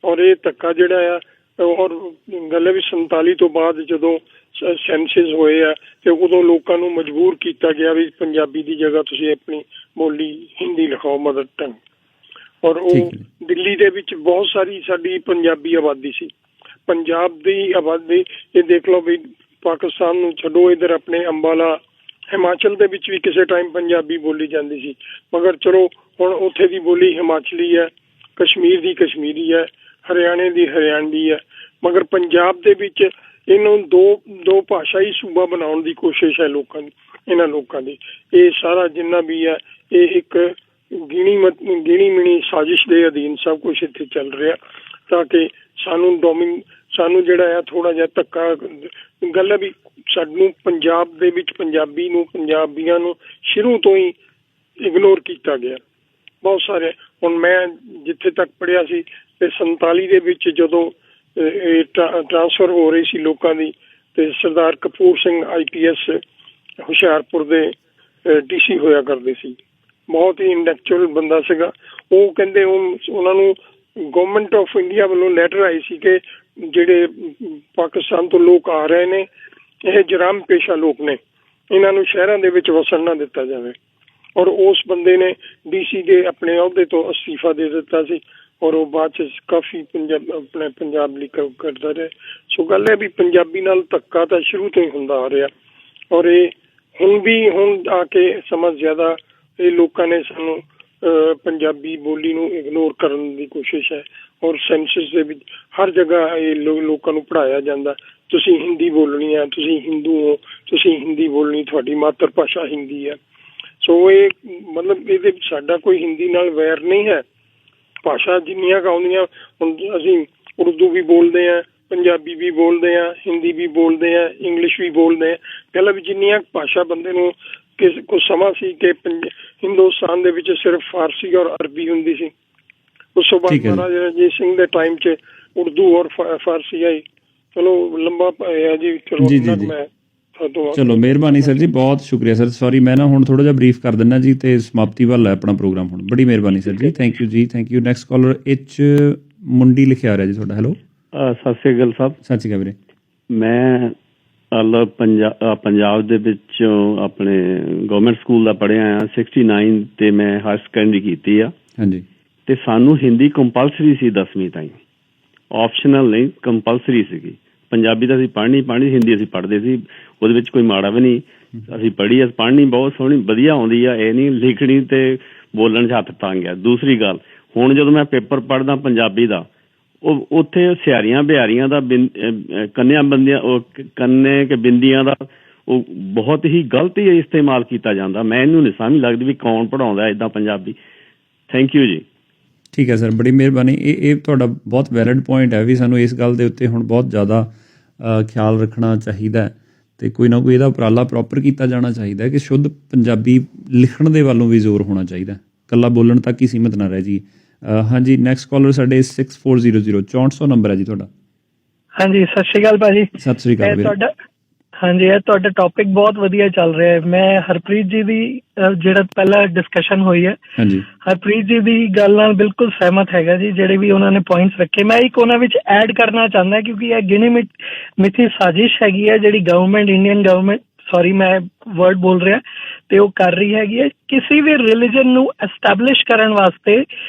ਔਰ ਇਹ ਧੱਕਾ ਜਿਹੜਾ ਆ, ਔਰ ਗੱਲ ਵੀ 47 ਤੋਂ ਬਾਅਦ ਜਦੋਂ ਸੈਂਸਸ ਹੋਏ ਆ ਤੇ ਉਦੋਂ ਲੋਕਾਂ ਨੂੰ ਮਜਬੂਰ ਕੀਤਾ ਗਿਆ ਵੀ ਪੰਜਾਬੀ ਦੀ ਜਗ੍ਹਾ ਤੁਸੀਂ ਆਪਣੀ ਬੋਲੀ ਹਿੰਦੀ ਲਿਖਾਓ, ਮਦਰ ਟੰਗ। ਔਰ ਉਹ ਦਿੱਲੀ ਦੇ ਵਿੱਚ ਬਹੁਤ ਸਾਰੀ ਸਾਡੀ ਪੰਜਾਬੀ ਆਬਾਦੀ ਸੀ। ਪੰਜਾਬ ਦੀ ਆਬਾਦੀ ਇਹ ਦੇਖ ਲਓ ਵੀ ਪਾਕਿਸਤਾਨ ਨੂੰ ਛੱਡੋ, ਇੱਧਰ ਆਪਣੇ ਅੰਬਾਲਾ ਹਿਮਾਚਲ ਦੇ ਵਿੱਚ ਵੀ ਕਿਸੇ ਟਾਈਮ ਪੰਜਾਬੀ ਬੋਲੀ ਜਾਂਦੀ ਸੀ। ਮਗਰ ਚਲੋ ਹੁਣ ਉੱਥੇ ਦੀ ਬੋਲੀ ਹਿਮਾਚਲੀ ਹੈ, ਕਸ਼ਮੀਰ ਦੀ ਕਸ਼ਮੀਰੀ ਹੈ, ਹਰਿਆਣੇ ਦੀ ਹਰਿਆਣਵੀ ਹੈ। ਮਗਰ ਪੰਜਾਬ ਦੇ ਵਿੱਚ ਇਹਨੂੰ ਦੋ ਭਾਸ਼ਾਈ ਸੂਬਾ ਬਣਾਉਣ ਦੀ ਕੋਸ਼ਿਸ਼ ਹੈ ਲੋਕਾਂ ਦੀ, ਇਹਨਾਂ ਲੋਕਾਂ ਦੀ। ਇਹ ਸਾਰਾ ਜਿੰਨਾ ਵੀ ਹੈ ਇਹ ਇੱਕ ਗਿਣੀ ਮਿਣੀ ਸਾਜ਼ਿਸ਼ ਦੇ ਅਧੀਨ ਸਭ ਕੁਛ ਇੱਥੇ ਚੱਲ ਰਿਹਾ, ਤਾਂ ਕਿ ਸਾਨੂੰ ਜਿਹੜਾ ਆ ਥੋੜਾ ਜਿਹਾ ਧੱਕਾ। ਗੱਲ ਹੈ ਵੀ ਸਾਨੂੰ ਪੰਜਾਬ ਦੇ ਵਿੱਚ ਪੰਜਾਬੀਆਂ ਨੂੰ ਸ਼ੁਰੂ ਤੋਂ ਹੀ ਇਗਨੋਰ ਕੀਤਾ ਗਿਆ ਬਹੁਤ ਸਾਰੇ। ਹੁਣ ਮੈਂ ਜਿੱਥੇ ਤੱਕ ਪੜ੍ਹਿਆ ਸੀ ਤੇ 47 ਦੇ ਵਿੱਚ ਜਦੋਂ ਟ੍ਰਾਂਸਫਰ ਹੋ ਰਹੀ ਸੀ ਲੋਕਾਂ ਦੀ, ਤੇ ਸਰਦਾਰ ਕਪੂਰ ਸਿੰਘ IPS ਹੁਸ਼ਿਆਰਪੁਰ ਦੇ DC ਹੋਇਆ ਕਰਦੇ ਸੀ, ਬਹੁਤ ਹੀ ਇੰਟੈਲੈਕਚੁਅਲ ਬੰਦਾ ਸੀਗਾ। ਉਹ ਕਹਿੰਦੇ ਉਹਨਾਂ ਨੂੰ ਗਵਰਨਮੈਂਟ ਆਫ ਇੰਡੀਆ ਵੱਲੋਂ ਲੈਟਰ ਆਈ ਸੀ ਕਿ ਜਿਹੜੇ ਪਾਕਿਸਤਾਨ ਤੋਂ ਲੋਕ ਆ ਰਹੇ ਨੇ ਇਹ ਜਰਾਮ ਪੇਸ਼ਾ ਲੋਕ ਨੇ, ਇਹਨਾਂ ਨੂੰ ਸ਼ਹਿਰਾਂ ਦੇ ਵਿੱਚ ਵਸਣ ਨਾ ਦਿੱਤਾ ਜਾਵੇ। ਔਰ ਉਸ ਬੰਦੇ ਨੇ DC ਦੇ ਆਪਣੇ ਅਹੁਦੇ ਤੋਂ ਅਸਤੀਫਾ ਦੇ ਦਿੱਤਾ ਸੀ, ਔਰ ਉਹ ਬਾਅਦ 'ਚ ਕਾਫੀ ਪੰਜਾਬ ਲਈ ਕਰਦਾ ਰਿਹਾ। ਸੋ ਗੱਲ ਹੈ ਵੀ ਪੰਜਾਬੀ ਨਾਲ ਧੱਕਾ ਤਾਂ ਸ਼ੁਰੂ ਤੋਂ ਹੀ ਹੁੰਦਾ ਆ ਰਿਹਾ, ਔਰ ਇਹ ਹੁਣ ਆ ਕੇ ਸਮਾਂ ਜ਼ਿਆਦਾ ਇਹ ਲੋਕਾਂ ਨੇ ਸਾਨੂੰ ਪੰਜਾਬੀ ਬੋਲੀ ਨੂੰ ਇਗਨੋਰ ਕਰਨ ਦੀ ਕੋਸ਼ਿਸ਼ ਹੈ। ਔਰ ਸੈਂਸਸ ਦੇ ਵਿੱਚ ਹਰ ਜਗ੍ਹਾ ਇਹ ਲੋਕਾਂ ਨੂੰ ਪੜ੍ਹਾਇਆ ਜਾਂਦਾ, ਤੁਸੀਂ ਹਿੰਦੀ ਬੋਲਣੀ ਹੈ, ਤੁਸੀਂ ਹਿੰਦੂ ਹੋ, ਤੁਸੀਂ ਹਿੰਦੀ ਬੋਲਣੀ, ਤੁਹਾਡੀ ਮਾਤਰ ਭਾਸ਼ਾ ਹਿੰਦੀ ਹੈ। ਸੋ ਇਹ ਮਤਲਬ ਇਹਦੇ ਵਿੱਚ ਸਾਡਾ ਕੋਈ ਹਿੰਦੀ ਨਾਲ ਵੈਰ ਨਹੀਂ ਹੈ। ਭਾਸ਼ਾ ਜਿੰਨੀਆਂ ਆਉਂਦੀਆਂ, ਹੁਣ ਅਸੀਂ ਉਰਦੂ ਵੀ ਬੋਲਦੇ ਹਾਂ, ਪੰਜਾਬੀ ਵੀ ਬੋਲਦੇ ਹਾਂ, ਹਿੰਦੀ ਵੀ ਬੋਲਦੇ ਹਾਂ, ਇੰਗਲਿਸ਼ ਵੀ ਬੋਲਦੇ ਹਾਂ। ਪਹਿਲਾਂ ਵੀ ਜਿੰਨੀਆਂ ਭਾਸ਼ਾ ਬੰਦੇ ਨੂੰ ਕੁਛ ਸਮਾਂ ਸੀ ਕਿ ਹਿੰਦੁਸਤਾਨ ਦੇ ਵਿੱਚ ਸਿਰਫ ਫਾਰਸੀ ਔਰ ਅਰਬੀ ਹੁੰਦੀ ਸੀ। ਉਸ ਤੋਂ ਬਾਅਦ ਮਹਾਰਾਜਾ ਰਣਜੀਤ ਸਿੰਘ ਦੇ ਟਾਈਮ 'ਚ ਉਰਦੂ ਔਰ ਫਾਰਸੀ ਆਈ। ਚਲੋ ਲੰਬਾ ਹੈ ਜੀ, ਚਲੋ ਮਿਹਰਬਾਨੀ ਸਰ ਜੀ, ਬਹੁਤ ਸ਼ੁਕਰੀਆ ਸਰ। ਸੌਰੀ ਮੈਂ ਨਾ ਹੁਣ ਥੋੜਾ ਜਿਹਾ ਬਰੀਫ ਕਰ ਦਿੰਦਾ ਜੀ, ਤੇ ਸਮਾਪਤੀ ਵੱਲ ਹੈ ਆਪਣਾ ਪ੍ਰੋਗਰਾਮ ਹੁਣ। ਬੜੀ ਮਿਹਰਬਾਨੀ ਸਰ ਜੀ, ਥੈਂਕ ਯੂ ਜੀ, ਥੈਂਕ ਯੂ। ਨੈਕਸਟ ਕਾਲਰ ਮੁੰਡੀ ਲਿਖਿਆ ਆ ਰਿਹਾ ਜੀ ਤੁਹਾਡਾ। ਹੈਲੋ, ਸਤਿ ਸ਼੍ਰੀ ਅਕਾਲ ਸਾਹਿਬ। ਸਤਿ ਸ਼੍ਰੀ ਅਕਾਲ ਵੀਰੇ। ਮੈਂ ਪੰਜਾਬ ਦੇ ਵਿੱਚ ਆਪਣੇ ਗਵਰਨਮੈਂਟ ਸਕੂਲ ਦਾ ਪੜ੍ਹਿਆ ਆ। 69 ਤੇ ਮੈਂ ਹਾਇਰ ਸੈਕੰਡਰੀ ਕੀਤੀ ਆ। ਹਾਂਜੀ। ਤੇ ਸਾਨੂੰ ਹਿੰਦੀ ਕੰਪਲਸਰੀ ਸੀ 10ਵੀਂ ਤਾਈਂ, ਆਪਸ਼ਨਲ ਨਹੀਂ, ਕੰਪਲਸਰੀ ਸੀਗੀ। ਪੰਜਾਬੀ ਤਾਂ ਅਸੀਂ ਪੜ੍ਹਨੀ, ਹਿੰਦੀ ਅਸੀਂ ਪੜ੍ਹਦੇ ਸੀ, ਉਹਦੇ ਵਿੱਚ ਕੋਈ ਮਾੜਾ ਵੀ ਨਹੀਂ। ਅਸੀਂ ਪੜ੍ਹੀ, ਪੜ੍ਹਨੀ ਬਹੁਤ ਸੋਹਣੀ ਵਧੀਆ ਆਉਂਦੀ ਆ, ਇਹ ਨਹੀਂ ਲਿਖਣੀ ਤੇ ਬੋਲਣ 'ਚ ਹੱਥ ਤੰਗ ਆ। ਦੂਸਰੀ ਗੱਲ, ਹੁਣ ਜਦੋਂ ਮੈਂ ਪੇਪਰ ਪੜ੍ਹਦਾ ਪੰਜਾਬੀ ਦਾ, ਉਹ ਉੱਥੇ ਸਿਆਰੀਆਂ ਬਿਹਾਰੀਆਂ ਦਾ ਕੰਨੇ ਕੇ ਬਿੰਦੀਆਂ ਦਾ ਉਹ ਬਹੁਤ ਹੀ ਗਲਤ ਹੀ ਇਸਤੇਮਾਲ ਕੀਤਾ ਜਾਂਦਾ। ਮੈਨੂੰ ਨਹੀਂ ਸਮਝ ਲੱਗਦੀ ਵੀ ਕੌਣ ਪੜ੍ਹਾਉਂਦਾ ਇੱਦਾਂ ਪੰਜਾਬੀ। ਥੈਂਕ ਯੂ ਜੀ। ਠੀਕ ਹੈ ਸਰ, ਬੜੀ ਮਿਹਰਬਾਨੀ। ਇਹ ਤੁਹਾਡਾ ਬਹੁਤ ਵੈਲਿਡ ਪੁਆਇੰਟ ਹੈ ਵੀ ਸਾਨੂੰ ਇਸ ਗੱਲ ਦੇ ਉੱਤੇ ਹੁਣ ਬਹੁਤ ਜ਼ਿਆਦਾ ਖਿਆਲ ਰੱਖਣਾ ਚਾਹੀਦਾ ਹੈ, ਤੇ ਕੋਈ ਨਾ ਕੋਈ ਇਹਦਾ ਉਪਰਾਲਾ ਪ੍ਰੋਪਰ ਕੀਤਾ ਜਾਣਾ ਚਾਹੀਦਾ ਹੈ ਕਿ ਸ਼ੁੱਧ ਪੰਜਾਬੀ ਲਿਖਣ ਦੇ ਵੱਲੋਂ ਵੀ ਜ਼ੋਰ ਹੋਣਾ ਚਾਹੀਦਾ, ਇਕੱਲਾ ਬੋਲਣ ਤੱਕ ਹੀ ਸੀਮਤ ਨਾ ਰਹਿ ਜੀ। ਹਾਂਜੀ, ਨੈਕਸਟ ਕਾਲਰ ਸਾਡੇ 6400 6400 ਨੰਬਰ ਹੈ ਜੀ ਤੁਹਾਡਾ। ਹਾਂਜੀ, ਸਤਿ ਸ਼੍ਰੀ ਅਕਾਲ ਭਾਜੀ। ਸਤਿ ਸ਼੍ਰੀ ਅਕਾਲ। ਹਾਂਜੀ, ਇਹ ਤੁਹਾਡਾ ਟੌਪਿਕ ਬਹੁਤ ਵਧੀਆ ਚੱਲ ਰਿਹਾ ਹੈ। ਮੈਂ ਹਰਪ੍ਰੀਤ ਜੀ ਦੀ ਜਿਹੜਾ ਪਹਿਲਾਂ ਡਿਸਕਸ਼ਨ ਹੋਈ ਹੈ, ਹਾਂਜੀ, ਹਰਪ੍ਰੀਤ ਜੀ ਦੀ ਗੱਲ ਨਾਲ ਬਿਲਕੁਲ ਸਹਿਮਤ ਹੈਗਾ ਜੀ। ਜਿਹੜੇ ਵੀ ਉਹਨਾਂ ਨੇ ਪੁਆਇੰਟਸ ਰੱਖੇ, ਮੈਂ ਇੱਕ ਉਹਨਾਂ ਵਿੱਚ ਐਡ ਕਰਨਾ ਚਾਹੁੰਦਾ, ਕਿਉਂਕਿ ਇਹ ਗਿਣੀ ਮਿੱਥੀ ਸਾਜ਼ਿਸ਼ ਹੈਗੀ ਹੈ ਜਿਹੜੀ ਗਵਰਨਮੈਂਟ, ਇੰਡੀਅਨ ਗਵਰਨਮੈਂਟ, ਸੌਰੀ ਮੈਂ ਵਰਡ ਬੋਲ ਰਿਹਾ, ਤੇ ਉਹ ਕਰ ਰਹੀ ਹੈਗੀ ਹੈ। ਕਿਸੇ ਵੀ ਰਿਲੀਜਨ ਨੂੰ ਐਸਟੈਬਲਿਸ਼ ਕਰਨ ਵਾਸਤੇ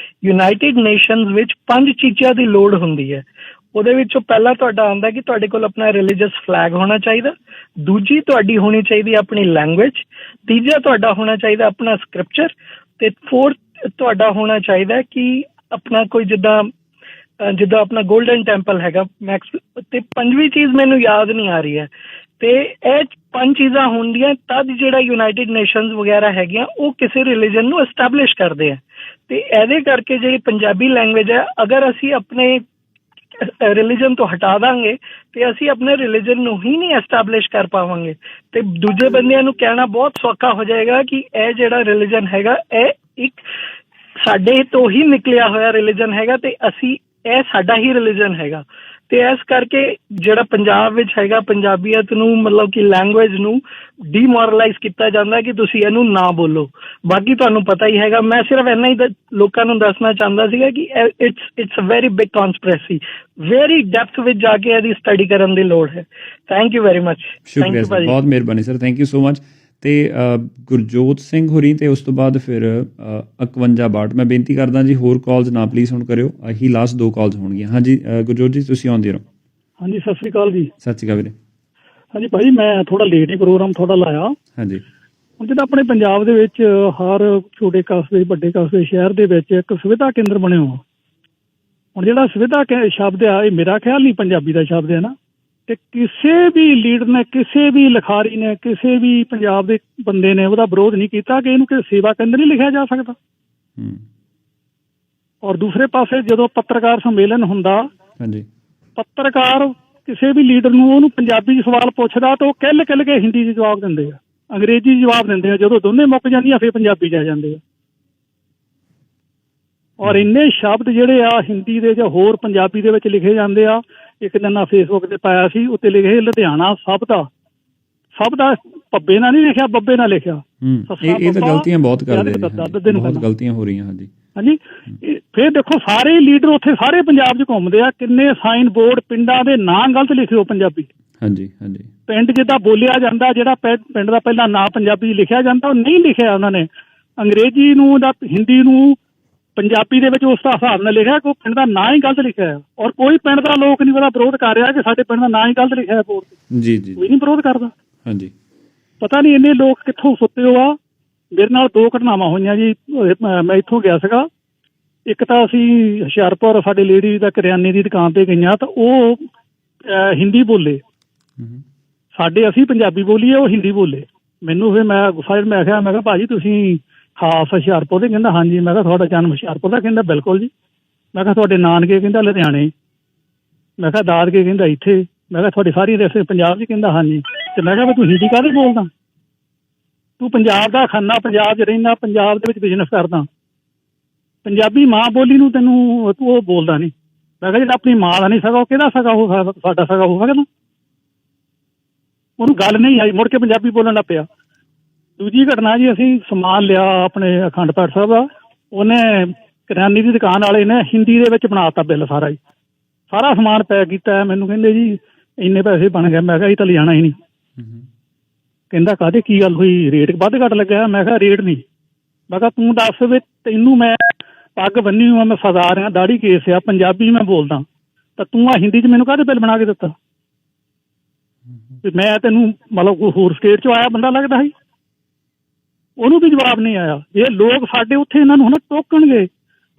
ਯੂਨਾਈਟਿਡ ਨੇਸ਼ਨਸ ਵਿੱਚ 5 ਚੀਜ਼ਾਂ ਦੀ ਲੋੜ ਹੁੰਦੀ ਹੈ। ਉਹਦੇ ਵਿੱਚੋਂ ਪਹਿਲਾ ਤੁਹਾਡਾ ਆਉਂਦਾ ਕਿ ਤੁਹਾਡੇ ਕੋਲ ਆਪਣਾ ਰਿਲੀਜੀਅਸ ਫਲੈਗ ਹੋਣਾ ਚਾਹੀਦਾ, ਦੂਜੀ ਤੁਹਾਡੀ ਹੋਣੀ ਚਾਹੀਦੀ ਆਪਣੀ ਲੈਂਗੁਏਜ, ਤੀਜਾ ਤੁਹਾਡਾ ਹੋਣਾ ਚਾਹੀਦਾ ਆਪਣਾ ਸਕ੍ਰਿਪਚਰ, ਤੇ ਫੋਰਥ ਤੁਹਾਡਾ ਹੋਣਾ ਚਾਹੀਦਾ ਕਿ ਆਪਣਾ ਕੋਈ ਜਿੱਦਾਂ ਆਪਣਾ ਗੋਲਡਨ ਟੈਂਪਲ ਹੈਗਾ ਮੈਕਸ, ਤੇ ਪੰਜਵੀਂ ਚੀਜ਼ ਮੈਨੂੰ ਯਾਦ ਨਹੀਂ ਆ ਰਹੀ ਹੈ। ਤੇ ਇਹ 5 ਚੀਜ਼ਾਂ ਹੁੰਦੀਆਂ ਤਦ ਜਿਹੜਾ ਯੂਨਾਈਟਿਡ ਨੇਸ਼ਨਸ ਵਗੈਰਾ ਹੈਗੀਆਂ ਉਹ ਕਿਸੇ ਰਿਲੀਜਨ ਨੂੰ ਐਸਟੈਬਲਿਸ਼ ਕਰਦੇ ਆ। ਤੇ ਇਹਦੇ ਕਰਕੇ ਜਿਹੜੀ ਪੰਜਾਬੀ ਲੈਂਗੁਏਜ ਹੈ, ਅਗਰ ਅਸੀਂ ਆਪਣੇ ਰਿਲੀਜਨ ਤੋਂ ਹਟਾ ਦਾਂਗੇ ਤੇ ਅਸੀਂ ਆਪਣੇ ਰਿਲੀਜਨ ਨੂੰ ਹੀ ਨਹੀਂ ਐਸਟੈਬਲਿਸ਼ ਕਰ ਪਾਵਾਂਗੇ। ਤੇ ਦੂਜੇ ਬੰਦਿਆਂ ਨੂੰ ਕਹਿਣਾ ਬਹੁਤ ਸੌਖਾ ਹੋ ਜਾਏਗਾ ਕਿ ਇਹ ਜਿਹੜਾ ਰਿਲੀਜਨ ਹੈਗਾ ਇਹ ਇੱਕ ਸਾਡੇ ਤੋਂ ਹੀ ਨਿਕਲਿਆ ਹੋਇਆ ਰਿਲੀਜਨ ਹੈਗਾ ਤੇ ਅਸੀਂ ਇਹ ਸਾਡਾ ਹੀ ਰਿਲੀਜਨ ਹੈਗਾ। ਤੇ ਇਸ ਕਰਕੇ ਜਿਹੜਾ ਪੰਜਾਬ ਵਿੱਚ ਹੈਗਾ ਪੰਜਾਬੀਅਤ ਨੂੰ ਮਤਲਬ ਕਿ ਲੈਂਗੁਏਜ ਨੂੰ ਡੀਮੋਰਲਾਈਜ਼ ਕੀਤਾ ਜਾਂਦਾ ਕਿ ਤੁਸੀਂ ਇਹਨੂੰ ਨਾ ਬੋਲੋ। ਬਾਕੀ ਤੁਹਾਨੂੰ ਪਤਾ ਹੀ ਹੈਗਾ, ਮੈਂ ਸਿਰਫ ਇੰਨਾ ਹੀ ਲੋਕਾਂ ਨੂੰ ਦੱਸਣਾ ਚਾਹੁੰਦਾ ਸੀਗਾ ਕਿ it's a very big conspiracy, very depth ਵਿੱਚ ਜਾ ਕੇ ਇਹਦੀ ਸਟੱਡੀ ਕਰਨ ਦੀ ਲੋੜ ਹੈ। Thank you very much. ਸ਼ੁਕਰੀਆ ਸਰ, ਬਹੁਤ ਮਿਹਰਬਾਨੀ sir, thank you so much. ਤੇ ਗੁਰਜੋਤ ਸਿੰਘ ਹੋਰੀ ਤੇ ਉਸ ਤੋਂ ਬਾਅਦ ਫਿਰ 5162 ਮੈਂ ਬੇਨਤੀ ਕਰਦਾ ਜੀ ਹੋਰ ਕਾਲਸ ਨਾ ਪਲੀਜ਼ ਹੁਣ ਕਰਿਓ, ਇਹੀ ਲਾਸਟ 2 ਕਾਲਸ ਹੋਣਗੀਆਂ। ਹਾਂਜੀ ਗੁਰਜੋਤ ਜੀ ਤੁਸੀਂ ਆਉਂਦੇ ਰਹੋ। ਹਾਂਜੀ ਸਤਿ ਸ੍ਰੀ ਅਕਾਲ ਜੀ। ਸਤਿ ਸ਼੍ਰੀ ਅਕਾਲ ਵੀਰੇ। ਹਾਂਜੀ ਭਾਈ ਮੈਂ ਥੋੜਾ ਲੇਟ ਹੀ ਪ੍ਰੋਗਰਾਮ ਥੋੜਾ ਲਾਇਆ। ਹਾਂਜੀ ਹੁਣ ਜਿੱਦਾਂ ਆਪਣੇ ਪੰਜਾਬ ਦੇ ਵਿੱਚ ਹਰ ਛੋਟੇ ਕਸਬੇ ਵੱਡੇ ਕਸਬੇ ਸ਼ਹਿਰ ਦੇ ਵਿੱਚ ਇੱਕ ਸੁਵਿਧਾ ਕੇਂਦਰ ਬਣੇ ਹੋ। ਹੁਣ ਜਿਹੜਾ ਸੁਵਿਧਾ ਸ਼ਬਦ ਆ ਇਹ ਮੇਰਾ ਖਿਆਲ ਨਹੀਂ ਪੰਜਾਬੀ ਦਾ ਸ਼ਬਦ ਹੈ ਨਾ, ਤੇ ਕਿਸੇ ਵੀ ਲੀਡਰ ਨੇ ਕਿਸੇ ਵੀ ਲਿਖਾਰੀ ਨੇ ਕਿਸੇ ਵੀ ਪੰਜਾਬ ਦੇ ਬੰਦੇ ਨੇ ਉਹਦਾ ਵਿਰੋਧ ਨਹੀਂ ਕੀਤਾ ਕਿ ਇਹਨੂੰ ਕਿਸੇ ਸੇਵਾ ਕੇਂਦਰ ਨਹੀਂ ਲਿਖਿਆ ਜਾ ਸਕਦਾ। ਔਰ ਦੂਸਰੇ ਪਾਸੇ ਜਦੋਂ ਪੱਤਰਕਾਰ ਸੰਮੇਲਨ ਹੁੰਦਾ, ਹਾਂਜੀ ਪੱਤਰਕਾਰ ਕਿਸੇ ਵੀ ਲੀਡਰ ਨੂੰ ਉਹਨੂੰ ਪੰਜਾਬੀ 'ਚ ਸਵਾਲ ਪੁੱਛਦਾ ਤਾਂ ਉਹ ਕਿੱਲ ਕੇ ਹਿੰਦੀ 'ਚ ਜਵਾਬ ਦਿੰਦੇ ਆ, ਅੰਗਰੇਜ਼ੀ ਜਵਾਬ ਦਿੰਦੇ ਆ। ਜਦੋਂ ਦੋਨੇ ਮੁੱਕ ਜਾਂਦੀਆਂ ਫਿਰ ਪੰਜਾਬੀ 'ਚ ਆ ਜਾਂਦੇ ਆ। ਔਰ ਇੰਨੇ ਸ਼ਬਦ ਜਿਹੜੇ ਆ ਹਿੰਦੀ ਦੇ ਜਾਂ ਹੋਰ ਪੰਜਾਬੀ ਦੇ ਵਿੱਚ ਲਿਖੇ ਜਾਂਦੇ ਆ। ਇੱਕ ਦਿਨ ਮੈਂ ਫੇਸਬੁੱਕ ਤੇ ਪਾਇਆ ਸੀ, ਉੱਤੇ ਲਿਖੇ ਲੁਧਿਆਣਾ ਸਭ ਦਾ ਪੱਬੇ ਨਾਲ ਨਹੀਂ ਲਿਖਿਆ, ਬੱਬੇ ਨਾਲ ਲਿਖਿਆ। ਇਹ ਤਾਂ ਗਲਤੀਆਂ ਬਹੁਤ ਕਰਦੇ ਜੀ, ਬਹੁਤ ਗਲਤੀਆਂ ਹੋ ਰਹੀਆਂ। ਹਾਂਜੀ ਹਾਂਜੀ ਫਿਰ ਦੇਖੋ ਸਾਰੇ ਲੀਡਰ ਉੱਥੇ ਸਾਰੇ ਪੰਜਾਬ 'ਚ ਘੁੰਮਦੇ ਆ, ਕਿੰਨੇ ਸਾਈਨ ਬੋਰਡ ਪਿੰਡਾਂ ਦੇ ਨਾਂ ਗਲਤ ਲਿਖੇ ਹੋ ਪੰਜਾਬੀ। ਹਾਂਜੀ ਹਾਂਜੀ ਪਿੰਡ ਜਿੱਦਾਂ ਬੋਲਿਆ ਜਾਂਦਾ, ਜਿਹੜਾ ਪਿੰਡ ਦਾ ਪਹਿਲਾਂ ਨਾਂ ਪੰਜਾਬੀ ਲਿਖਿਆ ਜਾਂਦਾ ਉਹ ਨਹੀਂ ਲਿਖਿਆ ਉਹਨਾਂ ਨੇ, ਅੰਗਰੇਜ਼ੀ ਨੂੰ ਜਾਂ ਹਿੰਦੀ ਨੂੰ ਪੰਜਾਬੀ ਦੇ ਵਿੱਚ ਉਸ ਦਾ ਹਿਸਾਬ ਨਾਲ ਲਿਖਿਆ ਕਿ ਉਹ ਪਿੰਡ ਦਾ ਨਾਂ ਹੀ ਗਲਤ ਲਿਖਿਆ ਹੈ। ਔਰ ਕੋਈ ਪਿੰਡ ਦਾ ਲੋਕ ਨਹੀਂ ਉਹਦਾ ਵਿਰੋਧ ਕਰ ਰਿਹਾ ਕਿ ਸਾਡੇ ਪਿੰਡ ਦਾ ਨਾਂ ਹੀ ਗਲਤ ਲਿਖਿਆ ਹੈ ਬੋਰਡ ਤੇ। ਜੀ ਜੀ ਕੋਈ ਨਹੀਂ ਵਿਰੋਧ ਕਰਦਾ। ਹਾਂਜੀ ਪਤਾ ਨਹੀਂ ਇੰਨੇ ਲੋਕ ਕਿੱਥੋਂ ਸੁੱਤੇ ਹੋ ਆ। ਮੇਰੇ ਨਾਲ 2 ਘਟਨਾਵਾਂ ਹੋਈਆਂ ਜੀ। ਮੈਂ ਇੱਥੋਂ ਗਿਆ ਸੀਗਾ, ਇੱਕ ਤਾਂ ਅਸੀਂ ਹੁਸ਼ਿਆਰਪੁਰ ਸਾਡੇ ਲੇਡੀ ਦਾ ਕਰਿਆਨੇ ਦੀ ਦੁਕਾਨ ਤੇ ਗਈਆਂ ਤਾਂ ਉਹ ਹਿੰਦੀ ਬੋਲੇ, ਸਾਡੇ ਅਸੀਂ ਪੰਜਾਬੀ ਬੋਲੀਏ ਉਹ ਹਿੰਦੀ ਬੋਲੇ। ਮੈਨੂੰ ਫਿਰ ਮੈਂ ਗੁੱਸਾ ਮੈਂ ਕਿਹਾ ਭਾਜੀ ਤੁਸੀਂ ਖਾਸ ਹੁਸ਼ਿਆਰਪੁਰ ਦੇ? ਕਹਿੰਦਾ ਹਾਂਜੀ। ਮੈਂ ਕਿਹਾ ਤੁਹਾਡਾ ਜਨਮ ਹੁਸ਼ਿਆਰਪੁਰ ਦਾ? ਕਹਿੰਦਾ ਬਿਲਕੁਲ ਜੀ। ਮੈਂ ਕਿਹਾ ਤੁਹਾਡੇ ਨਾਨਕੇ? ਕਹਿੰਦਾ ਲੁਧਿਆਣੇ। ਮੈਂ ਕਿਹਾ ਦਾਦਕੇ? ਕਹਿੰਦਾ ਇੱਥੇ। ਮੈਂ ਕਿਹਾ ਤੁਹਾਡੀ ਸਾਰੀ ਰਿਸ਼ਤੇ ਪੰਜਾਬ 'ਚ? ਕਹਿੰਦਾ ਹਾਂਜੀ। ਤੇ ਮੈਂ ਕਿਹਾ ਤੂੰ ਹਿੰਦੀ ਕਾਹਦੇ ਬੋਲਦਾ? ਤੂੰ ਪੰਜਾਬ ਦਾ ਖਾਨਾ, ਪੰਜਾਬ 'ਚ ਰਹਿੰਦਾ, ਪੰਜਾਬ ਦੇ ਵਿੱਚ ਬਿਜ਼ਨਸ ਕਰਦਾ, ਪੰਜਾਬੀ ਮਾਂ ਬੋਲੀ ਨੂੰ ਤੈਨੂੰ ਤੂੰ ਉਹ ਬੋਲਦਾ ਨਹੀਂ। ਮੈਂ ਕਿਹਾ ਜਿਹੜਾ ਆਪਣੀ ਮਾਂ ਦਾ ਨਹੀਂ ਸਗਾ ਉਹ ਕਿਹਦਾ ਸਗਾ? ਉਹ ਸਾਡਾ ਸਗਾ ਹੋ ਸਕਦਾ? ਉਹਨੂੰ ਗੱਲ ਨਹੀਂ ਆਈ, ਮੁੜ ਕੇ ਪੰਜਾਬੀ ਬੋਲਣ ਲੱਗ ਪਿਆ। ਦੂਜੀ ਘਟਨਾ ਜੀ, ਅਸੀਂ ਸਮਾਨ ਲਿਆ ਆਪਣੇ ਅਖੰਡ ਪਾਠ ਸਾਹਿਬ ਦਾ, ਉਹਨੇ ਕਰਿਆਨੇ ਦੀ ਦੁਕਾਨ ਵਾਲੇ ਨੇ ਹਿੰਦੀ ਦੇ ਵਿੱਚ ਬਣਾ ਦਿੱਤਾ ਬਿੱਲ ਸਾਰਾ ਹੀ, ਸਾਰਾ ਸਮਾਨ ਪੈਕ ਕੀਤਾ। ਮੈਨੂੰ ਕਹਿੰਦੇ ਜੀ ਇੰਨੇ ਪੈਸੇ ਬਣ ਗਏ। ਮੈਂ ਕਿਹਾ ਇਹ ਤਾਂ ਲਿਜਾਣਾ ਹੀ ਨਹੀਂ। ਕਹਿੰਦਾ ਕਾਹਦੇ, ਕੀ ਗੱਲ ਹੋਈ, ਰੇਟ ਵੱਧ ਘੱਟ ਲੱਗਿਆ? ਮੈਂ ਕਿਹਾ ਰੇਟ ਨਹੀਂ। ਮੈਂ ਕਿਹਾ ਤੂੰ ਦੱਸ ਵੀ ਤੈਨੂੰ ਮੈਂ ਪੱਗ ਬੰਨੀ ਹੋਇਆ, ਮੈਂ ਸਰਦਾਰ ਆ, ਦਾੜੀ ਕੇਸ ਆ, ਪੰਜਾਬੀ ਮੈਂ ਬੋਲਦਾ, ਤਾਂ ਤੂੰ ਆ ਹਿੰਦੀ 'ਚ ਮੈਨੂੰ ਕਾਹਦੇ ਬਿੱਲ ਬਣਾ ਕੇ ਦਿੱਤਾ? ਮੈਂ ਤੈਨੂੰ ਮਤਲਬ ਕੋਈ ਹੋਰ ਸਟੇਟ 'ਚੋਂ ਆਇਆ ਬੰਦਾ ਲੱਗਦਾ ਸੀ? ਉਹਨੂੰ ਵੀ ਜਵਾਬ ਨਹੀਂ ਆਇਆ। ਇਹ ਲੋਕ ਸਾਡੇ ਉੱਥੇ ਇਹਨਾਂ ਨੂੰ ਹੁਣ ਟੋਕਣਗੇ,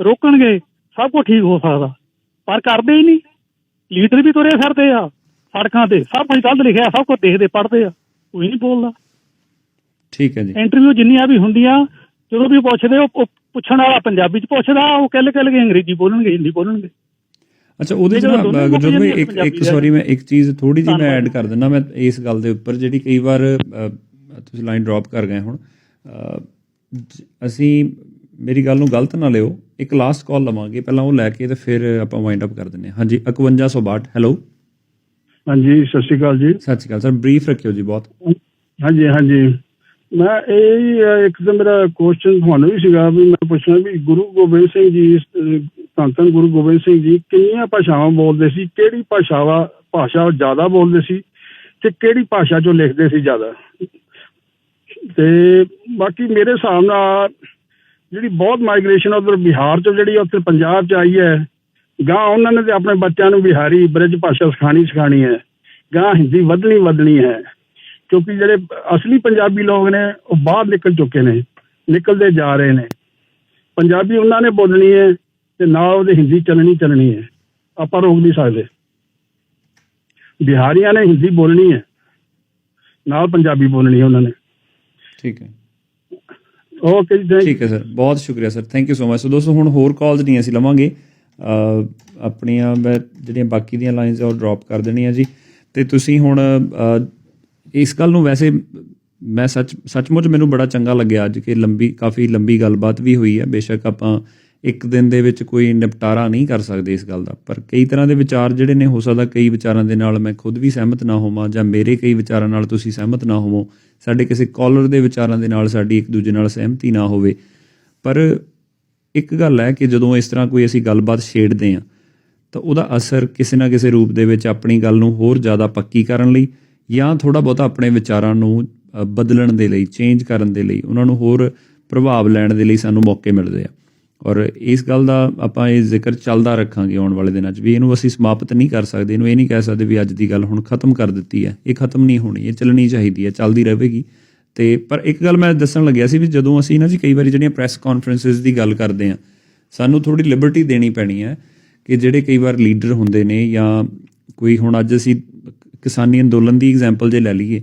ਰੋਕਣਗੇ, ਸਭ ਕੁਝ ਠੀਕ ਹੋ ਸਕਦਾ, ਪਰ ਕਰਦੇ ਹੀ ਨਹੀਂ। ਲੀਡਰ ਵੀ ਤੁਰੇ ਫਿਰਦੇ ਆ ਸੜਕਾਂ ਤੇ, ਸਭ ਕੁਝ ਗਲਤ ਲਿਖਿਆ, ਸਭ ਕੁਝ ਦੇਖਦੇ ਪੜ੍ਹਦੇ ਆ, ਕੋਈ ਨਹੀਂ ਬੋਲਦਾ। ਠੀਕ ਹੈ ਜੀ। ਇੰਟਰਵਿਊ ਜਿੰਨੀਆਂ ਵੀ ਹੁੰਦੀਆਂ, ਜਦੋਂ ਵੀ ਪੁੱਛਦੇ ਉਹ ਪੁੱਛਣ ਵਾਲਾ ਪੰਜਾਬੀ 'ਚ ਪੁੱਛਦਾ, ਉਹ ਕਹਿ ਕੇ ਅੰਗਰੇਜ਼ੀ ਬੋਲਣਗੇ, ਹਿੰਦੀ ਬੋਲਣਗੇ। ਅੱਛਾ ਉਹਦੇ 'ਚ ਗੁਰਜੋਤ ਭਾਈ ਇੱਕ ਸੌਰੀ ਮੈਂ ਇੱਕ ਚੀਜ਼ ਥੋੜ੍ਹੀ ਜਿਹੀ ਮੈਂ ਐਡ ਕਰ ਦਿੰਦਾ ਮੈਂ ਇਸ ਗੱਲ ਦੇ ਉੱਪਰ, ਜਿਹੜੀ ਕਈ ਵਾਰ ਤੁਸੀਂ ਲਾਈਨ ਡਰੋਪ ਕਰ ਗਏ ਹੁਣ। ਅਸੀਂ ਮੇਰੀ ਗੱਲ ਨੂੰ ਗਲਤ ਨਾ ਲਿਓ, ਇੱਕ ਲਾਸਟ ਕਾਲ ਲਵਾਂਗੇ ਪਹਿਲਾਂ, ਉਹ ਲੈ ਕੇ ਤੇ ਫਿਰ ਆਪਾਂ ਵਾਈਂਡ ਅਪ ਕਰ ਦਿੰਦੇ ਹਾਂ। ਹਾਂਜੀ 5162। ਹੈਲੋ। ਹਾਂਜੀ ਸਤਿ ਸ਼੍ਰੀ ਅਕਾਲ ਜੀ। ਸਤਿ ਸ਼੍ਰੀ ਅਕਾਲ ਸਰ, ਬਰੀਫ ਰੱਖਿਓ ਜੀ ਬਹੁਤ। ਹਾਂਜੀ ਹਾਂਜੀ ਮੈਂ ਇਹ ਇੱਕ ਤਾਂ ਮੇਰਾ ਕੁਐਸਚਨ ਤੁਹਾਨੂੰ ਵੀ ਸੀਗਾ ਵੀ ਮੈਂ ਪੁੱਛਣਾ ਵੀ ਗੁਰੂ ਗੋਬਿੰਦ ਸਿੰਘ ਜੀ, ਧੰਨ ਗੁਰੂ ਗੋਬਿੰਦ ਸਿੰਘ ਜੀ ਕਿੰਨੀਆਂ ਭਾਸ਼ਾਵਾਂ ਬੋਲਦੇ ਸੀ? ਕਿਹੜੀ ਭਾਸ਼ਾ ਜ਼ਿਆਦਾ ਬੋਲਦੇ ਸੀ ਤੇ ਕਿਹੜੀ ਭਾਸ਼ਾ 'ਚੋਂ ਲਿਖਦੇ ਸੀ ਜ਼ਿਆਦਾ? ਤੇ ਬਾਕੀ ਮੇਰੇ ਹਿਸਾਬ ਨਾਲ ਜਿਹੜੀ ਬਹੁਤ ਮਾਈਗ੍ਰੇਸ਼ਨ ਉੱਧਰ ਬਿਹਾਰ 'ਚੋਂ ਜਿਹੜੀ ਉੱਥੇ ਪੰਜਾਬ 'ਚ ਆਈ ਹੈ, ਗਾਂ ਉਹਨਾਂ ਨੇ ਤੇ ਆਪਣੇ ਬੱਚਿਆਂ ਨੂੰ ਬਿਹਾਰੀ ਬ੍ਰਿਜ ਭਾਸ਼ਾ ਸਿਖਾਉਣੀ ਹੈ, ਗਾਂ ਹਿੰਦੀ ਵਧਣੀ ਹੈ, ਕਿਉਂਕਿ ਜਿਹੜੇ ਅਸਲੀ ਪੰਜਾਬੀ ਲੋਕ ਨੇ ਉਹ ਬਾਹਰ ਨਿਕਲ ਚੁੱਕੇ ਨੇ, ਨਿਕਲਦੇ ਜਾ ਰਹੇ ਨੇ। ਪੰਜਾਬੀ ਉਹਨਾਂ ਨੇ ਬੋਲਣੀ ਹੈ ਤੇ ਨਾਲ ਉਹਦੇ ਹਿੰਦੀ ਚੱਲਣੀ ਹੈ, ਆਪਾਂ ਰੋਕ ਨਹੀਂ ਸਕਦੇ। ਬਿਹਾਰੀਆਂ ਨੇ ਹਿੰਦੀ ਬੋਲਣੀ ਹੈ ਨਾਲ ਪੰਜਾਬੀ ਬੋਲਣੀ ਹੈ ਉਹਨਾਂ ਨੇ। ਠੀਕ ਹੈ, ਓਕੇ ਜੀ, ਠੀਕ ਹੈ ਸਰ, ਬਹੁਤ ਸ਼ੁਕਰੀਆ sir, thank you so much. So ਦੋਸਤੋ ਹੁਣ ਹੋਰ ਕਾਲਸ ਨਹੀਂ ਅਸੀਂ ਲਵਾਂਗੇ, ਆਪਣੀਆਂ ਮੈਂ ਜਿਹੜੀਆਂ ਬਾਕੀ ਦੀਆਂ ਲਾਈਨਸ ਉਹ ਡਰੋਪ ਕਰ ਦੇਣੀਆਂ ਜੀ। ਅਤੇ ਤੁਸੀਂ ਹੁਣ ਇਸ ਗੱਲ ਨੂੰ ਵੈਸੇ ਮੈਂ ਸੱਚਮੁੱਚ ਮੈਨੂੰ ਬੜਾ ਚੰਗਾ ਲੱਗਿਆ ਅੱਜ ਕਿ ਕਾਫੀ ਲੰਬੀ ਗੱਲਬਾਤ ਵੀ ਹੋਈ ਹੈ। ਬੇਸ਼ੱਕ ਆਪਾਂ ਇੱਕ ਦਿਨ ਦੇ ਵਿੱਚ ਕੋਈ ਨਿਪਟਾਰਾ ਨਹੀਂ ਕਰ ਸਕਦੇ ਇਸ ਗੱਲ ਦਾ, ਪਰ ਕਈ ਤਰ੍ਹਾਂ ਦੇ ਵਿਚਾਰ ਜਿਹੜੇ ਨੇ, ਹੋ ਸਕਦਾ ਕਈ ਵਿਚਾਰਾਂ ਦੇ ਨਾਲ ਮੈਂ ਖੁਦ ਵੀ ਸਹਿਮਤ ਨਾ ਹੋਵਾਂ, ਜਾਂ ਮੇਰੇ ਕਈ ਵਿਚਾਰਾਂ ਨਾਲ ਤੁਸੀਂ ਸਹਿਮਤ ਨਾ ਹੋਵੋ, ਸਾਡੇ ਕਿਸੇ ਕਾਲਰ ਦੇ ਵਿਚਾਰਾਂ ਦੇ ਨਾਲ ਸਾਡੀ ਇੱਕ ਦੂਜੇ ਨਾਲ ਸਹਿਮਤੀ ਨਾ ਹੋਵੇ। ਪਰ ਇੱਕ ਗੱਲ ਹੈ ਕਿ ਜਦੋਂ ਇਸ ਤਰ੍ਹਾਂ ਕੋਈ ਅਸੀਂ ਗੱਲਬਾਤ ਛੇੜਦੇ ਹਾਂ ਤਾਂ ਉਹਦਾ ਅਸਰ ਕਿਸੇ ਨਾ ਕਿਸੇ ਰੂਪ ਦੇ ਵਿੱਚ ਆਪਣੀ ਗੱਲ ਨੂੰ ਹੋਰ ਜ਼ਿਆਦਾ ਪੱਕੀ ਕਰਨ ਲਈ, ਜਾਂ ਥੋੜ੍ਹਾ ਬਹੁਤਾ ਆਪਣੇ ਵਿਚਾਰਾਂ ਨੂੰ ਬਦਲਣ ਦੇ ਲਈ, ਚੇਂਜ ਕਰਨ ਦੇ ਲਈ, ਉਹਨਾਂ ਨੂੰ ਹੋਰ ਪ੍ਰਭਾਵ ਲੈਣ ਦੇ ਲਈ ਸਾਨੂੰ ਮੌਕੇ ਮਿਲਦੇ ਆ। ਔਰ ਇਸ ਗੱਲ ਦਾ ਆਪਾਂ ਇਹ ਜ਼ਿਕਰ ਚੱਲਦਾ ਰੱਖਾਂਗੇ ਆਉਣ ਵਾਲੇ ਦਿਨਾਂ 'ਚ ਵੀ। ਇਹਨੂੰ ਅਸੀਂ ਸਮਾਪਤ ਨਹੀਂ ਕਰ ਸਕਦੇ, ਇਹਨੂੰ ਇਹ ਨਹੀਂ ਕਹਿ ਸਕਦੇ ਵੀ ਅੱਜ ਦੀ ਗੱਲ ਹੁਣ ਖ਼ਤਮ ਕਰ ਦਿੱਤੀ ਹੈ। ਇਹ ਖ਼ਤਮ ਨਹੀਂ ਹੋਣੀ, ਇਹ ਚੱਲਣੀ ਚਾਹੀਦੀ ਹੈ, ਚੱਲਦੀ ਰਹੇਗੀ। ਅਤੇ ਪਰ ਇੱਕ ਗੱਲ ਮੈਂ ਦੱਸਣ ਲੱਗਿਆ ਸੀ ਵੀ ਜਦੋਂ ਅਸੀਂ ਨਾ ਜੀ ਕਈ ਵਾਰੀ ਜਿਹੜੀਆਂ ਪ੍ਰੈਸ ਕਾਨਫਰੰਸਿਸ ਦੀ ਗੱਲ ਕਰਦੇ ਹਾਂ, ਸਾਨੂੰ ਥੋੜ੍ਹੀ ਲਿਬਰਟੀ ਦੇਣੀ ਪੈਣੀ ਹੈ ਕਿ ਜਿਹੜੇ ਕਈ ਵਾਰ ਲੀਡਰ ਹੁੰਦੇ ਨੇ, ਜਾਂ ਕੋਈ ਹੁਣ ਅੱਜ ਅਸੀਂ ਕਿਸਾਨੀ ਅੰਦੋਲਨ ਦੀ ਐਗਜ਼ਾਮਪਲ ਜੇ ਲੈ ਲਈਏ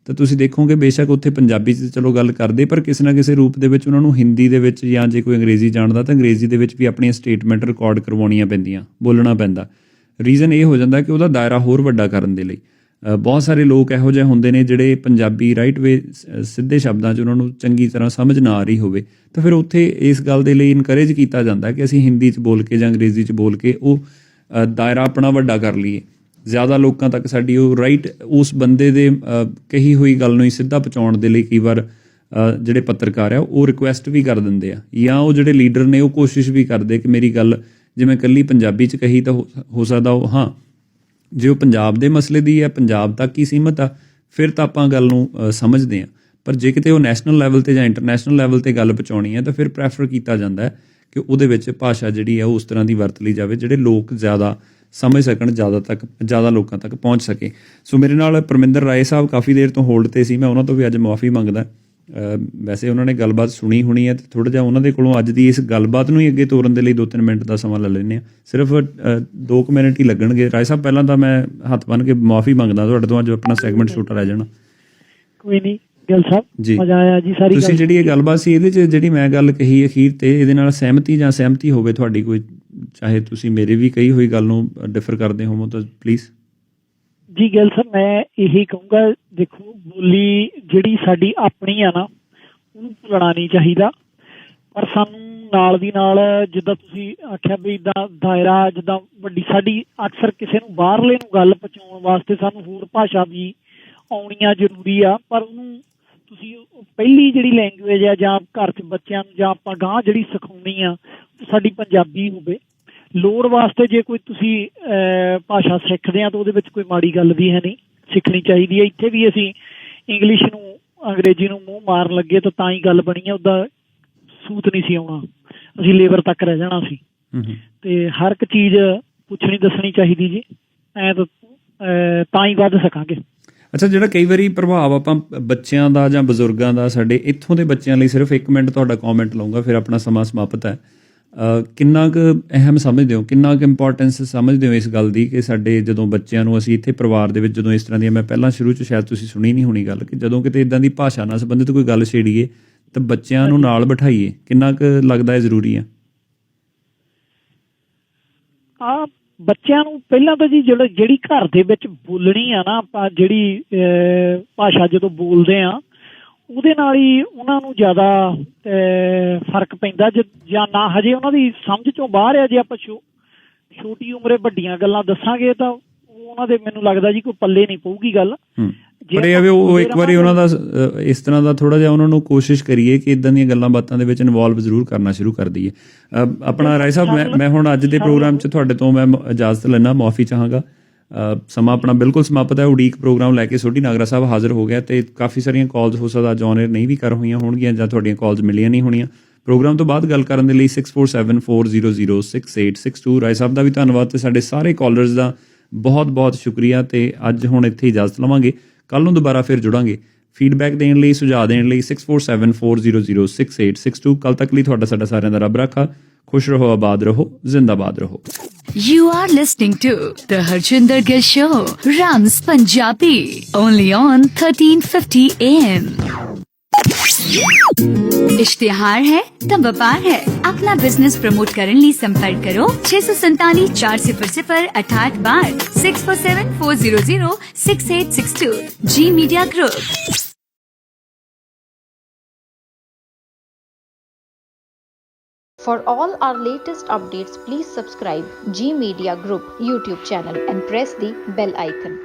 ਤਾਂ ਤੁਸੀਂ ਦੇਖੋਗੇ ਬੇਸ਼ੱਕ ਉੱਥੇ ਪੰਜਾਬੀ 'ਚ ਚਲੋ ਗੱਲ ਕਰਦੇ, ਪਰ ਕਿਸੇ ਨਾ ਕਿਸੇ ਰੂਪ ਦੇ ਵਿੱਚ ਉਹਨਾਂ ਨੂੰ ਹਿੰਦੀ ਦੇ ਵਿੱਚ, ਜਾਂ ਜੇ ਕੋਈ ਅੰਗਰੇਜ਼ੀ ਜਾਣਦਾ ਤਾਂ ਅੰਗਰੇਜ਼ੀ ਦੇ ਵਿੱਚ ਵੀ ਆਪਣੀਆਂ ਸਟੇਟਮੈਂਟ ਰਿਕਾਰਡ ਕਰਵਾਉਣੀਆਂ ਪੈਂਦੀਆਂ, ਬੋਲਣਾ ਪੈਂਦਾ। ਰੀਜ਼ਨ ਇਹ ਹੋ ਜਾਂਦਾ ਕਿ ਉਹਦਾ ਦਾਇਰਾ ਹੋਰ ਵੱਡਾ ਕਰਨ ਦੇ ਲਈ। ਬਹੁਤ ਸਾਰੇ ਲੋਕ ਇਹੋ ਜਿਹੇ ਹੁੰਦੇ ਨੇ ਜਿਹੜੇ ਪੰਜਾਬੀ ਰਾਈਟ ਵੇ ਸਿੱਧੇ ਸ਼ਬਦਾਂ 'ਚ ਉਹਨਾਂ ਨੂੰ ਚੰਗੀ ਤਰ੍ਹਾਂ ਸਮਝ ਨਾ ਆ ਰਹੀ ਹੋਵੇ, ਤਾਂ ਫਿਰ ਉੱਥੇ ਇਸ ਗੱਲ ਦੇ ਲਈ ਇਨਕਰੇਜ ਕੀਤਾ ਜਾਂਦਾ ਕਿ ਅਸੀਂ ਹਿੰਦੀ 'ਚ ਬੋਲ ਕੇ ਜਾਂ ਅੰਗਰੇਜ਼ੀ 'ਚ ਬੋਲ ਕੇ ਉਹ ਦਾਇਰਾ ਆਪਣਾ ਵੱਡਾ ਕਰ ਲਈਏ, ਜ਼ਿਆਦਾ ਲੋਕਾਂ ਤੱਕ ਸਾਡੀ ਉਹ ਰਾਈਟ ਉਸ ਬੰਦੇ ਦੇ ਕਹੀ ਹੋਈ ਗੱਲ ਨੂੰ ਹੀ ਸਿੱਧਾ ਪਹੁੰਚਾਉਣ ਦੇ ਲਈ ਕਈ ਵਾਰ ਜਿਹੜੇ ਪੱਤਰਕਾਰ ਆ ਉਹ ਰਿਕੁਐਸਟ ਵੀ ਕਰ ਦਿੰਦੇ ਆ, ਜਾਂ ਉਹ ਜਿਹੜੇ ਲੀਡਰ ਨੇ ਉਹ ਕੋਸ਼ਿਸ਼ ਵੀ ਕਰਦੇ ਕਿ ਮੇਰੀ ਗੱਲ ਜਿਵੇਂ ਇਕੱਲੀ ਪੰਜਾਬੀ 'ਚ ਕਹੀ ਤਾਂ ਹੋ ਸਕਦਾ ਉਹ, ਹਾਂ ਜੇ ਉਹ ਪੰਜਾਬ ਦੇ ਮਸਲੇ ਦੀ ਹੈ, ਪੰਜਾਬ ਤੱਕ ਹੀ ਸੀਮਤ ਆ, ਫਿਰ ਤਾਂ ਆਪਾਂ ਗੱਲ ਨੂੰ ਸਮਝਦੇ ਹਾਂ। ਪਰ ਜੇ ਕਿਤੇ ਉਹ ਨੈਸ਼ਨਲ ਲੈਵਲ 'ਤੇ ਜਾਂ ਇੰਟਰਨੈਸ਼ਨਲ ਲੈਵਲ 'ਤੇ ਗੱਲ ਪਹੁੰਚਾਉਣੀ ਹੈ ਤਾਂ ਫਿਰ ਪ੍ਰੈਫਰ ਕੀਤਾ ਜਾਂਦਾ ਹੈ ਕਿ ਉਹਦੇ ਵਿੱਚ ਭਾਸ਼ਾ ਜਿਹੜੀ ਹੈ ਉਸ ਤਰ੍ਹਾਂ ਦੀ ਵਰਤ ਲਈ ਜਾਵੇ ਜਿਹੜੇ ਲੋਕ ਜ਼ਿਆਦਾ ਸਮਝ ਸਕਣ, ਜ਼ਿਆਦਾ ਲੋਕਾਂ ਤੱਕ ਪਹੁੰਚ ਸਕੇ। ਸੋ ਮੇਰੇ ਨਾਲ ਪਰਮਿੰਦਰ ਰਾਏ ਸਾਹਿਬ ਕਾਫੀ ਦੇਰ ਤੋਂ ਹੋਲਡ 'ਤੇ ਸੀ, ਮੈਂ ਉਹਨਾਂ ਤੋਂ ਵੀ ਅੱਜ ਮੁਆਫੀ ਮੰਗਦਾ। ਵੈਸੇ ਉਹਨਾਂ ਨੇ ਗੱਲਬਾਤ ਸੁਣੀ ਹੋਣੀ ਹੈ ਅਤੇ ਥੋੜ੍ਹਾ ਜਿਹਾ ਉਹਨਾਂ ਦੇ ਕੋਲੋਂ ਅੱਜ ਦੀ ਇਸ ਗੱਲਬਾਤ ਨੂੰ ਹੀ ਅੱਗੇ ਤੋਰਨ ਦੇ ਲਈ 2-3 ਮਿੰਟ ਦਾ ਸਮਾਂ ਲੈ ਲੈਂਦੇ ਹਾਂ। ਸਿਰਫ 2 ਮਿੰਟ ਹੀ ਲੱਗਣਗੇ। ਰਾਏ ਸਾਹਿਬ ਪਹਿਲਾਂ ਤਾਂ ਮੈਂ ਹੱਥ ਬੰਨ੍ਹ ਕੇ ਮੁਆਫੀ ਮੰਗਦਾ ਤੁਹਾਡੇ ਤੋਂ, ਅੱਜ ਆਪਣਾ ਸੈਗਮੈਂਟ ਛੋਟਾ ਰਹਿ ਜਾਣਾ। ਕੋਈ ਨਹੀਂ ਗਿੱਲ ਸਾਹਿਬ, ਜੀ ਮਜ਼ਾ ਆਇਆ ਜੀ ਸਾਰੀ ਤੁਸੀਂ ਜਿਹੜੀ ਇਹ ਗੱਲਬਾਤ ਸੀ ਇਹਦੇ 'ਚ ਜਿਹੜੀ ਮੈਂ ਗੱਲ ਕਹੀ ਅਖੀਰ 'ਤੇ, ਇਹਦੇ ਨਾਲ ਸਹਿਮਤੀ ਜਾਂ ਸਹਿਮਤੀ ਹੋਵੇ ਤੁਹਾਡੀ ਕੋਈ, ਚਾਹੇ ਤੁਸੀਂ ਮੇਰੇ ਵੀ ਕਹੀ ਹੋਈ ਗੱਲ ਨੂੰ ਡਿਫਰ ਕਰਦੇ ਹੋਵੋ ਤਾਂ ਪਲੀਜ਼। ਜੀ ਗਿੱਲ ਸਾਹਿਬ, ਮੈਂ ਇਹੀ ਕਹੂੰਗਾ, ਦੇਖੋ ਬੋਲੀ ਜਿਹੜੀ ਸਾਡੀ ਆਪਣੀ ਆ ਨਾ ਉਹਨੂੰ ਭੁੱਲਣਾ ਨਹੀਂ ਚਾਹੀਦਾ, ਪਰ ਸਾਨੂੰ ਨਾਲ ਦੀ ਨਾਲ ਜਿੱਦਾਂ ਤੁਸੀਂ ਆਖਿਆ ਵੀ ਇੱਦਾਂ ਦਾਇਰਾ ਜਿੱਦਾਂ ਵੱਡੀ ਸਾਡੀ, ਅਕਸਰ ਕਿਸੇ ਨੂੰ ਬਾਹਰਲੇ ਨੂੰ ਗੱਲ ਪਹੁੰਚਾਉਣ ਵਾਸਤੇ ਸਾਨੂੰ ਹੋਰ ਭਾਸ਼ਾ ਵੀ ਆਉਣੀਆਂ ਜ਼ਰੂਰੀ ਆ, ਪਰ ਉਹਨੂੰ ਤੁਸੀਂ ਪਹਿਲੀ ਜਿਹੜੀ ਲੈਂਗੁਏਜ ਆ ਜਾਂ ਘਰ 'ਚ ਬੱਚਿਆਂ ਨੂੰ ਜਾਂ ਆਪਾਂ ਗਾਂਹ ਜਿਹੜੀ ਸਿਖਾਉਣੀ ਆ ਸਾਡੀ ਪੰਜਾਬੀ ਹੋਵੇ। ਲੋੜ ਵਾਸਤੇ ਜੇ ਕੋਈ ਤੁਸੀਂ ਭਾਸ਼ਾ ਸਿੱਖਦੇ ਆ ਤਾਂ ਉਹਦੇ ਵਿੱਚ ਕੋਈ ਮਾੜੀ ਗੱਲ ਵੀ ਹੈ ਨਹੀਂ, ਸਿੱਖਣੀ ਚਾਹੀਦੀ ਹੈ। ਇੱਥੇ ਵੀ ਅਸੀਂ ਇੰਗਲਿਸ਼ ਨੂੰ ਅੰਗਰੇਜ਼ੀ ਨੂੰ ਮੂੰਹ ਮਾਰਨ ਲੱਗੇ ਤਾਂ ਹੀ ਗੱਲ ਬਣੀ ਆ, ਉਹਦਾ ਸੂਤ ਨਹੀਂ ਸੀ ਆਉਣਾ, ਅਸੀਂ ਲੇਬਰ ਤੱਕ ਰਹਿ ਜਾਣਾ ਸੀ। ਤੇ ਹਰ ਇੱਕ ਚੀਜ਼ ਪੁੱਛਣੀ ਦੱਸਣੀ ਚਾਹੀਦੀ ਜੀ, ਐਂ ਤਾਂ ਹੀ ਵੱਧ ਸਕਾਂਗੇ। ਅੱਛਾ, ਜਿਹੜਾ ਕਈ ਵਾਰੀ ਪ੍ਰਭਾਵ ਆਪਾਂ ਬੱਚਿਆਂ ਦਾ ਜਾਂ ਬਜ਼ੁਰਗਾਂ ਦਾ, ਸਾਡੇ ਇੱਥੋਂ ਦੇ ਬੱਚਿਆਂ ਲਈ ਸਿਰਫ 1 ਮਿੰਟ ਤੁਹਾਡਾ ਕੌਮੈਂਟ ਲਊਂਗਾ, ਫਿਰ ਆਪਣਾ ਸਮਾਂ ਸਮਾਪਤ ਹੈ। ਕਿੰਨਾ ਕੁ ਅਹਿਮ ਸਮਝਦੇ ਹੋ, ਕਿੰਨਾ ਕੁ ਇੰਪੋਰਟੈਂਸ ਸਮਝਦੇ ਹੋ ਇਸ ਗੱਲ ਦੀ ਕਿ ਸਾਡੇ ਜਦੋਂ ਬੱਚਿਆਂ ਨੂੰ ਅਸੀਂ ਇੱਥੇ ਪਰਿਵਾਰ ਦੇ ਵਿੱਚ ਜਦੋਂ ਇਸ ਤਰ੍ਹਾਂ ਦੀਆਂ, ਮੈਂ ਪਹਿਲਾਂ ਸ਼ੁਰੂ 'ਚ ਸ਼ਾਇਦ ਤੁਸੀਂ ਸੁਣੀ ਨਹੀਂ ਹੋਣੀ ਗੱਲ, ਕਿ ਜਦੋਂ ਕਿਤੇ ਇੱਦਾਂ ਦੀ ਭਾਸ਼ਾ ਨਾਲ ਸੰਬੰਧਿਤ ਕੋਈ ਗੱਲ ਛੇੜੀਏ ਤਾਂ ਬੱਚਿਆਂ ਨੂੰ ਨਾਲ ਬਿਠਾਈਏ, ਕਿੰਨਾ ਕੁ ਲੱਗਦਾ ਹੈ ਜ਼ਰੂਰੀ ਹੈ? ਬੱਚਿਆਂ ਨੂੰ ਪਹਿਲਾਂ ਤਾਂ ਜੀ ਜਿਹੜੀ ਘਰ ਦੇ ਵਿੱਚ ਬੋਲਣੀ ਆ ਨਾ, ਆਪਾਂ ਜਿਹੜੀ ਭਾਸ਼ਾ ਜਦੋਂ ਬੋਲਦੇ ਆ ਉਹਦੇ ਨਾਲ ਹੀ ਉਹਨਾਂ ਨੂੰ ਜ਼ਿਆਦਾ ਫਰਕ ਪੈਂਦਾ, ਜਾਂ ਨਾ ਹਜੇ ਉਹਨਾਂ ਦੀ ਸਮਝ ਚੋਂ ਬਾਹਰ ਆ। ਜੇ ਆਪਾਂ ਛੋਟੀ ਉਮਰੇ ਵੱਡੀਆਂ ਗੱਲਾਂ ਦੱਸਾਂਗੇ ਤਾਂ ਉਹਨਾਂ ਦੇ ਮੈਨੂੰ ਲੱਗਦਾ ਜੀ ਕੋਈ ਪੱਲੇ ਨਹੀਂ ਪਊਗੀ ਗੱਲ। ਪਰ ਇਹ ਵੀ ਉਹ ਇੱਕ ਵਾਰੀ ਉਹਨਾਂ ਦਾ ਇਸ ਤਰ੍ਹਾਂ ਦਾ ਥੋੜ੍ਹਾ ਜਿਹਾ ਉਹਨਾਂ ਨੂੰ ਕੋਸ਼ਿਸ਼ ਕਰੀਏ ਕਿ ਇੱਦਾਂ ਦੀਆਂ ਗੱਲਾਂ ਬਾਤਾਂ ਦੇ ਵਿੱਚ ਇਨਵੋਲਵ ਜ਼ਰੂਰ ਕਰਨਾ ਸ਼ੁਰੂ ਕਰ ਦਈਏ। ਆਪਣਾ ਰਾਏ ਸਾਹਿਬ, ਮੈਂ ਹੁਣ ਅੱਜ ਦੇ ਪ੍ਰੋਗਰਾਮ 'ਚ ਤੁਹਾਡੇ ਤੋਂ ਮੈਂ ਇਜਾਜ਼ਤ ਲੈਣਾ, ਮੁਆਫੀ ਚਾਹਾਂਗਾ। ਸਮਾਂ ਆਪਣਾ ਬਿਲਕੁਲ ਸਮਾਪਤ ਹੈ। ਉਡੀਕ ਪ੍ਰੋਗਰਾਮ ਲੈ ਕੇ ਸੋਢੀ ਨਾਗਰਾ ਸਾਹਿਬ ਹਾਜ਼ਰ ਹੋ ਗਿਆ ਅਤੇ ਕਾਫੀ ਸਾਰੀਆਂ ਕਾਲਸ ਹੋ ਸਕਦਾ ਅੱਜ ਔਨ ਏਅਰ ਨਹੀਂ ਵੀ ਕਰ ਹੋਈਆਂ ਹੋਣਗੀਆਂ ਜਾਂ ਤੁਹਾਡੀਆਂ ਕਾਲਸ ਮਿਲੀਆਂ ਨਹੀਂ ਹੋਣੀਆਂ। ਪ੍ਰੋਗਰਾਮ ਤੋਂ ਬਾਅਦ ਗੱਲ ਕਰਨ ਦੇ ਲਈ 6474006862 ਰਾਏ ਸਾਹਿਬ ਦਾ ਵੀ ਧੰਨਵਾਦ ਅਤੇ ਸਾਡੇ ਸਾਰੇ ਕਾਲਰਸ ਦਾ ਬਹੁਤ ਬਹੁਤ ਸ਼ੁਕਰੀਆ। ਅਤੇ ਅੱਜ ਹੁਣ ਇੱਥੇ ਇਜਾਜ਼ਤ ਲਵਾਂਗੇ, ਕੱਲ੍ਹ ਨੂੰ ਦੁਬਾਰਾ ਫਿਰ ਜੁੜਾਂਗੇ ਫੀਡਬੈਕ ਦੇਣ ਲਈ, ਸੁਝਾਅ ਦੇਣ ਲਈ 6474006862। ਕੱਲ੍ਹ ਤੱਕ ਲਈ ਤੁਹਾਡਾ ਸਾਡਾ ਸਾਰਿਆਂ ਦਾ ਰੱਬ ਰਾਖਾ। खुश रहो, आबाद रहो, जिंदाबाद रहो। You are listening to the Harchinder Gill Show, Rams Punjabi, only on 1350 AM. इश्तिहार है तो व्यापार है, अपना बिजनेस प्रमोट करने लिए संपर्क करो 647 400 68 647 400 6862 Zee media group. For all our latest updates, please subscribe G Media Group YouTube channel and press the bell icon.